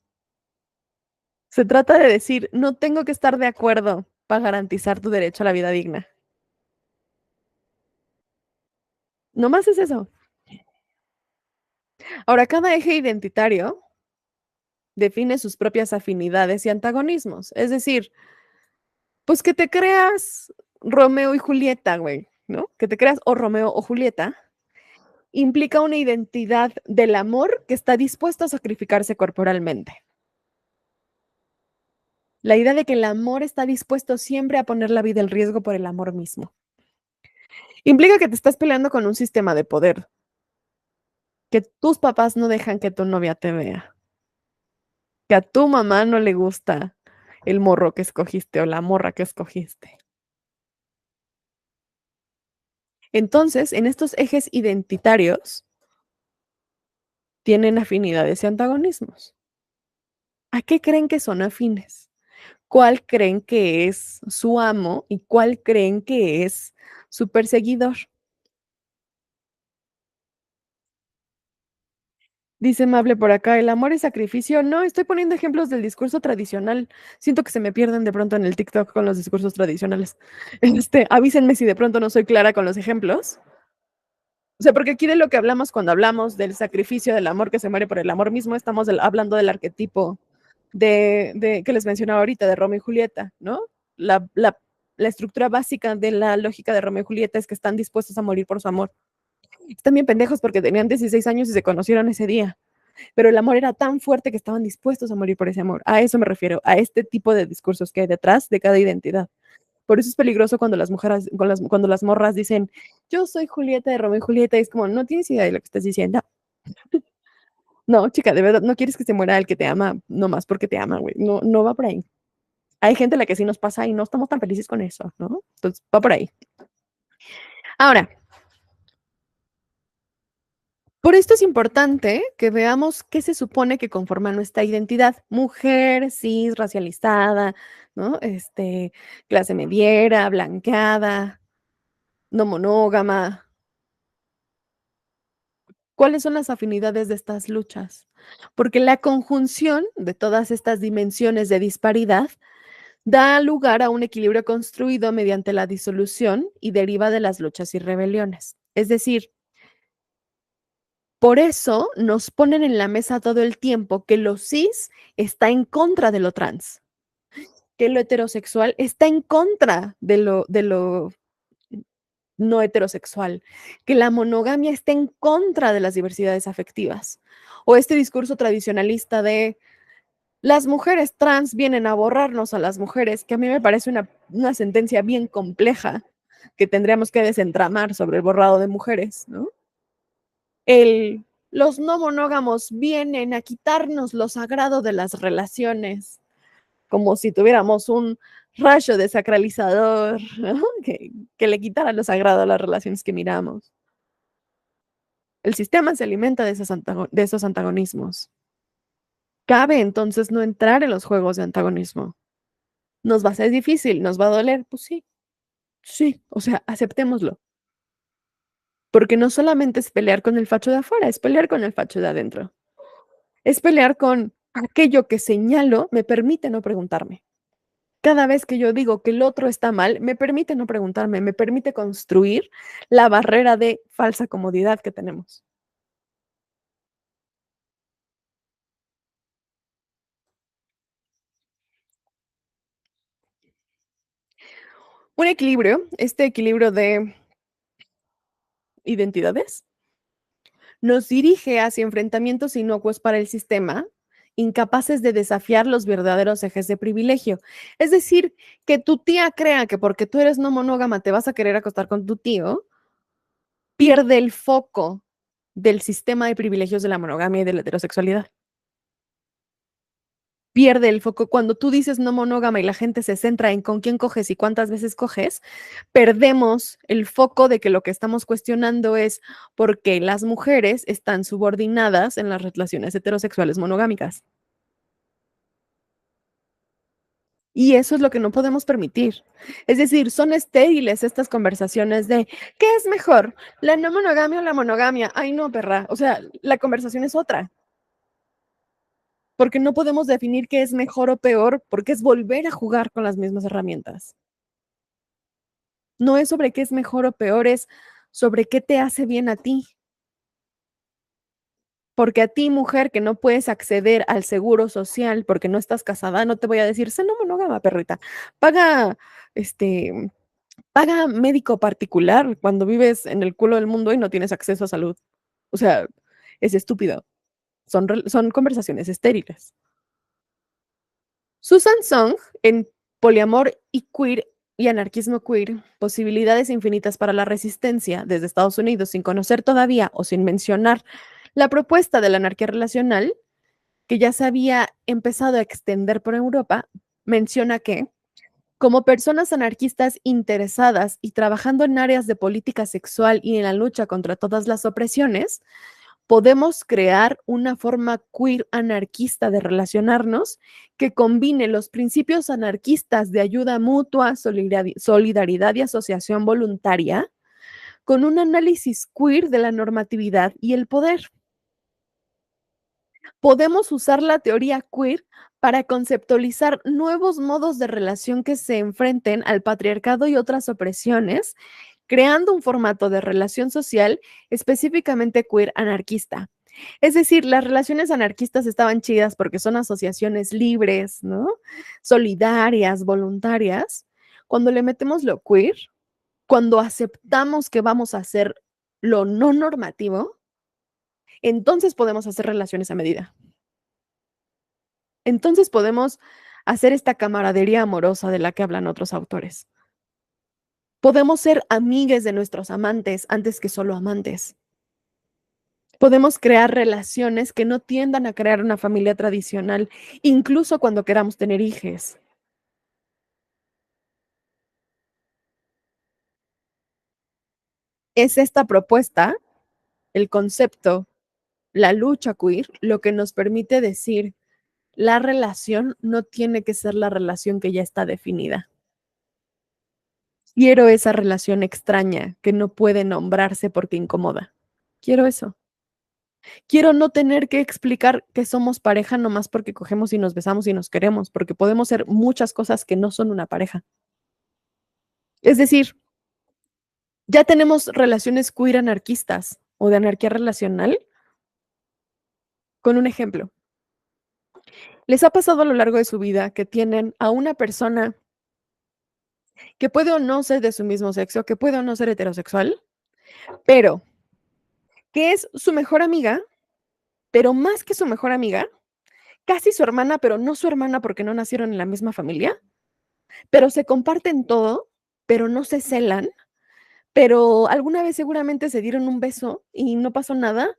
Se trata de decir, no tengo que estar de acuerdo para garantizar tu derecho a la vida digna. No más es eso. Ahora, cada eje identitario define sus propias afinidades y antagonismos. Es decir, pues que te creas Romeo y Julieta, güey, ¿no? Que te creas o Romeo o Julieta implica una identidad del amor que está dispuesto a sacrificarse corporalmente. La idea de que el amor está dispuesto siempre a poner la vida en riesgo por el amor mismo. Implica que te estás peleando con un sistema de poder, que tus papás no dejan que tu novia te vea, que a tu mamá no le gusta el morro que escogiste o la morra que escogiste. Entonces, en estos ejes identitarios tienen afinidades y antagonismos. ¿A qué creen que son afines? ¿Cuál creen que es su amo y cuál creen que es su perseguidor? Dice Mable por acá, ¿el amor es sacrificio? No, estoy poniendo ejemplos del discurso tradicional. Siento que se me pierden de pronto en el TikTok con los discursos tradicionales. Avísenme si de pronto no soy clara con los ejemplos. O sea, porque aquí de lo que hablamos cuando hablamos del sacrificio del amor que se muere por el amor mismo, estamos hablando del arquetipo que les mencionaba ahorita, de Romeo y Julieta, ¿no? La, la, la estructura básica de la lógica de Romeo y Julieta es que están dispuestos a morir por su amor. Están bien pendejos porque tenían 16 años y se conocieron ese día, pero el amor era tan fuerte que estaban dispuestos a morir por ese amor. A eso me refiero, a este tipo de discursos que hay detrás de cada identidad. Por eso es peligroso cuando las mujeres, cuando las morras dicen, yo soy Julieta de Romeo y Julieta, y es como, no tienes idea de lo que estás diciendo. No, chica, de verdad, no quieres que se muera el que te ama, nomás porque te ama, güey. No, no va por ahí. Hay gente a la que sí nos pasa y no estamos tan felices con eso, ¿no? Entonces, va por ahí. Ahora, Por esto es importante que veamos qué se supone que conforma nuestra identidad. Mujer, cis, racializada, ¿no? Clase mediera, blanqueada, no monógama. ¿Cuáles son las afinidades de estas luchas? Porque la conjunción de todas estas dimensiones de disparidad da lugar a un equilibrio construido mediante la disolución y deriva de las luchas y rebeliones. Es decir, por eso nos ponen en la mesa todo el tiempo que lo cis está en contra de lo trans, que lo heterosexual está en contra de lo no heterosexual, que la monogamia está en contra de las diversidades afectivas. O este discurso tradicionalista de las mujeres trans vienen a borrarnos a las mujeres, que a mí me parece una sentencia bien compleja que tendríamos que desentramar sobre el borrado de mujeres, ¿no? El, los no monógamos vienen a quitarnos lo sagrado de las relaciones, como si tuviéramos un rayo desacralizador, ¿no? que le quitara lo sagrado a las relaciones que miramos. El sistema se alimenta de esos antagonismos. Cabe entonces no entrar en los juegos de antagonismo. Nos va a ser difícil, nos va a doler, pues sí, sí, o sea, aceptémoslo. Porque no solamente es pelear con el facho de afuera, es pelear con el facho de adentro. Es pelear con aquello que señalo me permite no preguntarme. Cada vez que yo digo que el otro está mal, me permite no preguntarme, me permite construir la barrera de falsa comodidad que tenemos. Un equilibrio, este equilibrio de identidades, nos dirige hacia enfrentamientos inocuos para el sistema, incapaces de desafiar los verdaderos ejes de privilegio. Es decir, que tu tía crea que porque tú eres no monógama te vas a querer acostar con tu tío, pierde el foco del sistema de privilegios de la monogamia y de la heterosexualidad. Pierde el foco. Cuando tú dices no monógama y la gente se centra en con quién coges y cuántas veces coges, perdemos el foco de que lo que estamos cuestionando es por qué las mujeres están subordinadas en las relaciones heterosexuales monogámicas. Y eso es lo que no podemos permitir. Es decir, son estériles estas conversaciones de ¿qué es mejor? ¿La no monogamia o la monogamia? Ay, no, perra. O sea, la conversación es otra. Porque no podemos definir qué es mejor o peor, porque es volver a jugar con las mismas herramientas. No es sobre qué es mejor o peor, es sobre qué te hace bien a ti. Porque a ti, mujer, que no puedes acceder al seguro social porque no estás casada, no te voy a decir, sé no monógama, perrita. Paga, este, paga médico particular cuando vives en el culo del mundo y no tienes acceso a salud. O sea, es estúpido. Son conversaciones estériles. Susan Song, en Poliamor y Queer y Anarquismo Queer, Posibilidades Infinitas para la Resistencia, desde Estados Unidos, sin conocer todavía o sin mencionar la propuesta de la anarquía relacional, que ya se había empezado a extender por Europa, menciona que, como personas anarquistas interesadas y trabajando en áreas de política sexual y en la lucha contra todas las opresiones, podemos crear una forma queer anarquista de relacionarnos que combine los principios anarquistas de ayuda mutua, solidaridad y asociación voluntaria con un análisis queer de la normatividad y el poder. Podemos usar la teoría queer para conceptualizar nuevos modos de relación que se enfrenten al patriarcado y otras opresiones, creando un formato de relación social específicamente queer anarquista. Es decir, las relaciones anarquistas estaban chidas porque son asociaciones libres, ¿no? Solidarias, voluntarias. Cuando le metemos lo queer, cuando aceptamos que vamos a hacer lo no normativo, entonces podemos hacer relaciones a medida. Entonces podemos hacer esta camaradería amorosa de la que hablan otros autores. Podemos ser amigues de nuestros amantes antes que solo amantes. Podemos crear relaciones que no tiendan a crear una familia tradicional, incluso cuando queramos tener hijos. Es esta propuesta, el concepto la lucha queer lo que nos permite decir, la relación no tiene que ser la relación que ya está definida. Quiero esa relación extraña que no puede nombrarse porque incomoda. Quiero eso. Quiero no tener que explicar que somos pareja nomás porque cogemos y nos besamos y nos queremos, porque podemos ser muchas cosas que no son una pareja. Es decir, ya tenemos relaciones queer anarquistas o de anarquía relacional con un ejemplo. ¿Les ha pasado a lo largo de su vida que tienen a una persona que puede o no ser de su mismo sexo, que puede o no ser heterosexual, pero que es su mejor amiga, pero más que su mejor amiga, casi su hermana, pero no su hermana porque no nacieron en la misma familia, pero se comparten todo, pero no se celan, pero alguna vez seguramente se dieron un beso y no pasó nada,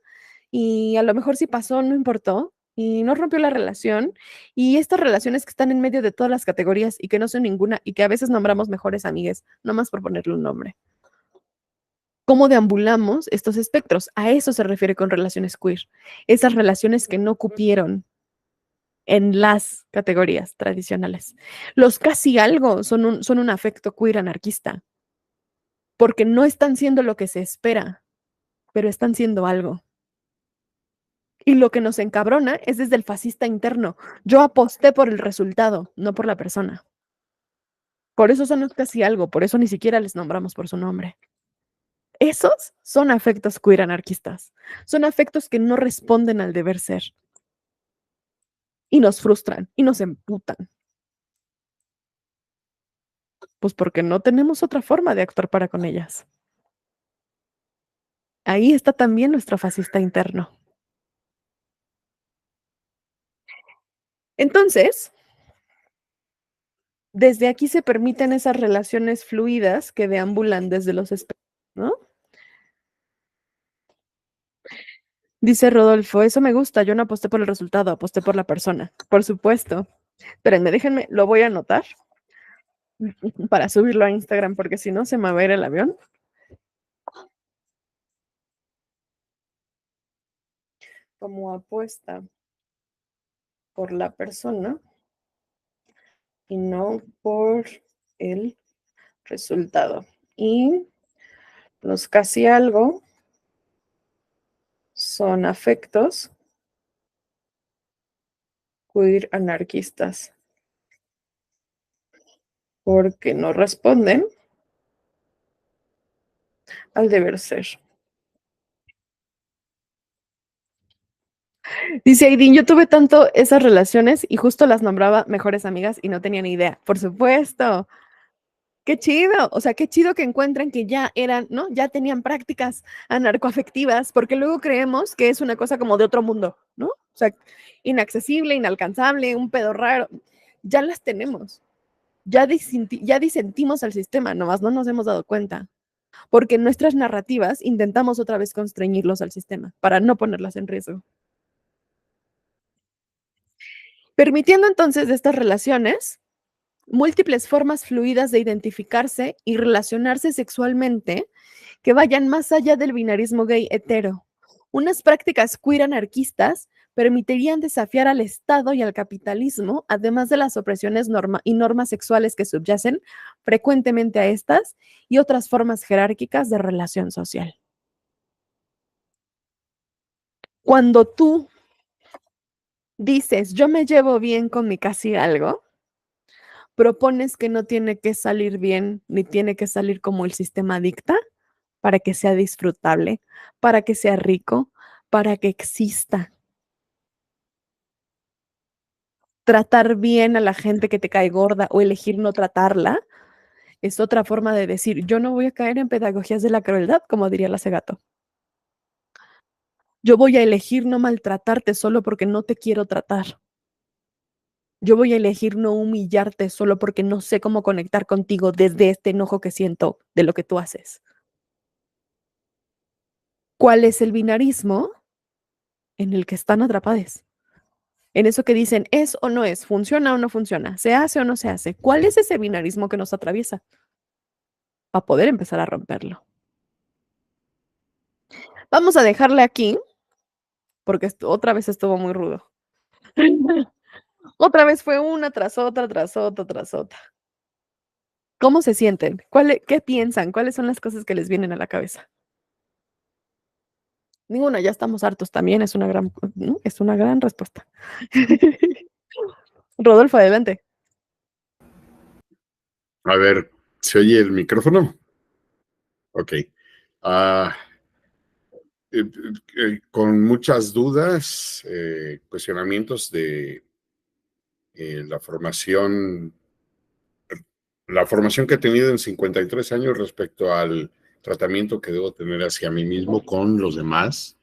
y a lo mejor si pasó, no importó, y no rompió la relación, y estas relaciones que están en medio de todas las categorías y que no son ninguna, y que a veces nombramos mejores amigues, nomás por ponerle un nombre. ¿Cómo deambulamos estos espectros? A eso se refiere con relaciones queer. Esas relaciones que no cupieron en las categorías tradicionales. Los casi algo son un afecto queer anarquista, porque no están siendo lo que se espera, pero están siendo algo. Y lo que nos encabrona es desde el fascista interno. Yo aposté por el resultado, no por la persona. Por eso son los casi algo, por eso ni siquiera les nombramos por su nombre. Esos son afectos queer anarquistas. Son afectos que no responden al deber ser. Y nos frustran y nos emputan. Pues porque no tenemos otra forma de actuar para con ellas. Ahí está también nuestro fascista interno. Entonces, desde aquí se permiten esas relaciones fluidas que deambulan desde los espectros, ¿no? Dice Rodolfo, eso me gusta, yo no aposté por el resultado, aposté por la persona. Por supuesto. Espérenme, déjenme, lo voy a anotar para subirlo a Instagram, porque si no se me va a ir el avión. Como apuesta por la persona y no por el resultado. Y los casi algo son afectos queer anarquistas, porque no responden al deber ser. Dice Aidin, yo tuve tanto esas relaciones y justo las nombraba mejores amigas y no tenía ni idea. Por supuesto. Qué chido, o sea, qué chido que encuentren que ya eran, ¿no? Ya tenían prácticas anarcoafectivas, porque luego creemos que es una cosa como de otro mundo, ¿no? O sea, inaccesible, inalcanzable, un pedo raro. Ya las tenemos. Ya disentimos al sistema, nomás no nos hemos dado cuenta. Porque en nuestras narrativas intentamos otra vez constreñirlos al sistema para no ponerlas en riesgo. Permitiendo entonces de estas relaciones múltiples formas fluidas de identificarse y relacionarse sexualmente que vayan más allá del binarismo gay hetero. Unas prácticas queer anarquistas permitirían desafiar al Estado y al capitalismo, además de las opresiones y normas sexuales que subyacen frecuentemente a estas y otras formas jerárquicas de relación social. Cuando tú dices, yo me llevo bien con mi casi algo, propones que no tiene que salir bien ni tiene que salir como el sistema dicta para que sea disfrutable, para que sea rico, para que exista. Tratar bien a la gente que te cae gorda o elegir no tratarla es otra forma de decir, yo no voy a caer en pedagogías de la crueldad, como diría la Segato. Yo voy a elegir no maltratarte solo porque no te quiero tratar. Yo voy a elegir no humillarte solo porque no sé cómo conectar contigo desde este enojo que siento de lo que tú haces. ¿Cuál es el binarismo en el que están atrapados? En eso que dicen, ¿es o no es? ¿Funciona o no funciona? ¿Se hace o no se hace? ¿Cuál es ese binarismo que nos atraviesa? Para poder empezar a romperlo. Vamos a dejarle aquí, porque otra vez estuvo muy rudo. Otra vez fue una tras otra, tras otra, tras otra. ¿Cómo se sienten? ¿Qué piensan? ¿Cuáles son las cosas que les vienen a la cabeza? Ninguna, ya estamos hartos también, es una gran respuesta. Rodolfo, adelante.
A ver, ¿se oye el micrófono? Ok. Ah, con muchas dudas, cuestionamientos de la formación que he tenido en 53 años respecto al tratamiento que debo tener hacia mí mismo con los demás,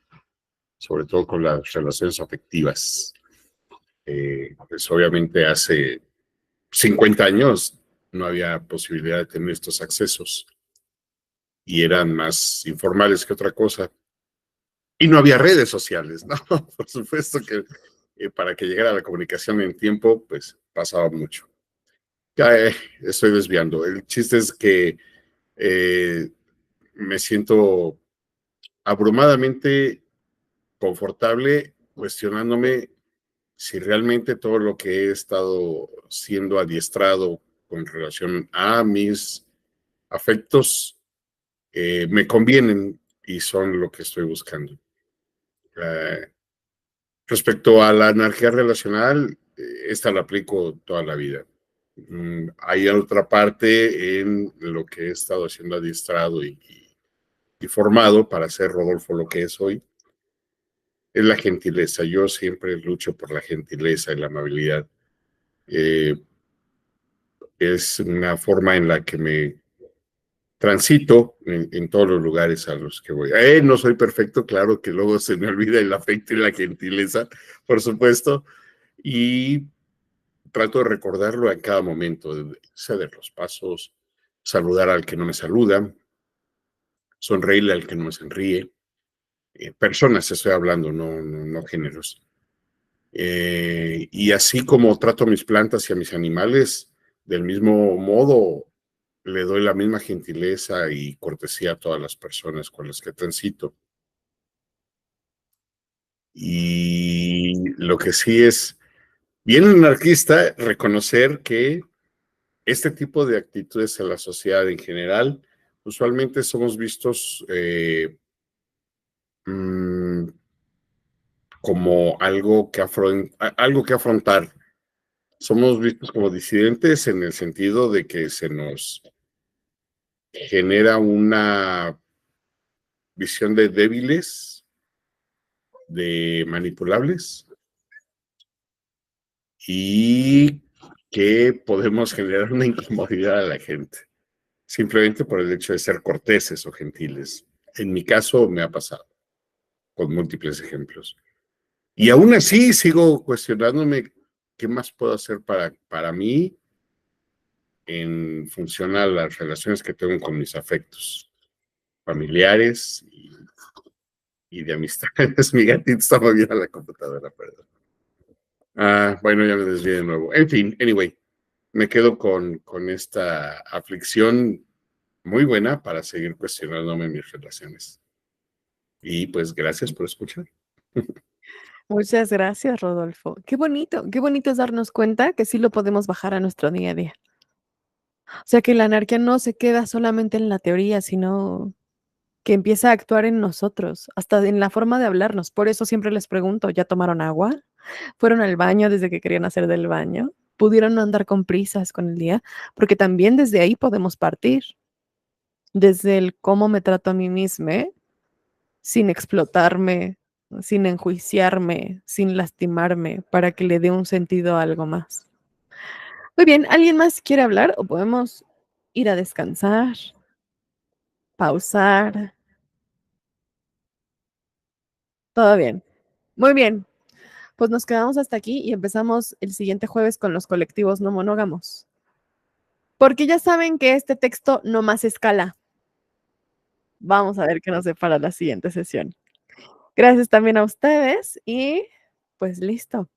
sobre todo con las relaciones afectivas. Pues obviamente hace 50 años no había posibilidad de tener estos accesos y eran más informales que otra cosa. Y no había redes sociales, ¿no? Por supuesto que para que llegara la comunicación en tiempo, pues pasaba mucho. Ya estoy desviando. El chiste es que eh, me siento abrumadamente confortable cuestionándome si realmente todo lo que he estado siendo adiestrado con relación a mis afectos me convienen y son lo que estoy buscando. Respecto a la anarquía relacional, esta la aplico toda la vida. Hay otra parte en lo que he estado haciendo adiestrado y formado para ser Rodolfo lo que es hoy, es la gentileza. Yo siempre lucho por la gentileza y la amabilidad. Eh, es una forma en la que me transito en todos los lugares a los que voy. No soy perfecto, claro que luego se me olvida el afecto y la gentileza, por supuesto, y trato de recordarlo en cada momento, de ceder los pasos, saludar al que no me saluda, sonreírle al que no me sonríe. Personas estoy hablando, no géneros. Y así como trato a mis plantas y a mis animales, del mismo modo le doy la misma gentileza y cortesía a todas las personas con las que transito. Y lo que sí es bien anarquista reconocer que este tipo de actitudes en la sociedad en general, usualmente somos vistos como algo que afrontar. Somos vistos como disidentes en el sentido de que se nos genera una visión de débiles, de manipulables y que podemos generar una incomodidad a la gente, simplemente por el hecho de ser corteses o gentiles. En mi caso me ha pasado con múltiples ejemplos. Y aún así sigo cuestionándome qué más puedo hacer para mí en función a las relaciones que tengo con mis afectos familiares y de amistades. Mi gatito está moviendo la computadora, perdón. Bueno, ya me desvié de nuevo. En fin, anyway, me quedo con esta aflicción muy buena para seguir cuestionándome mis relaciones. Y pues gracias por escuchar.
Muchas gracias, Rodolfo. Qué bonito es darnos cuenta que sí lo podemos bajar a nuestro día a día. O sea, que la anarquía no se queda solamente en la teoría, sino que empieza a actuar en nosotros, hasta en la forma de hablarnos. Por eso siempre les pregunto, ¿ya tomaron agua? ¿Fueron al baño desde que querían hacer del baño? ¿Pudieron no andar con prisas con el día? Porque también desde ahí podemos partir, desde el cómo me trato a mí misma, sin explotarme, sin enjuiciarme, sin lastimarme, para que le dé un sentido a algo más. Muy bien, ¿alguien más quiere hablar o podemos ir a descansar, pausar? Todo bien. Muy bien, pues nos quedamos hasta aquí y empezamos el siguiente jueves con los colectivos no monógamos. Porque ya saben que este texto no más escala. Vamos a ver qué nos depara la siguiente sesión. Gracias también a ustedes y pues listo.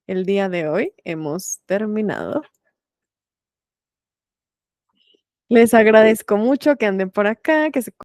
El día de hoy hemos terminado. Les agradezco mucho que anden por acá, que se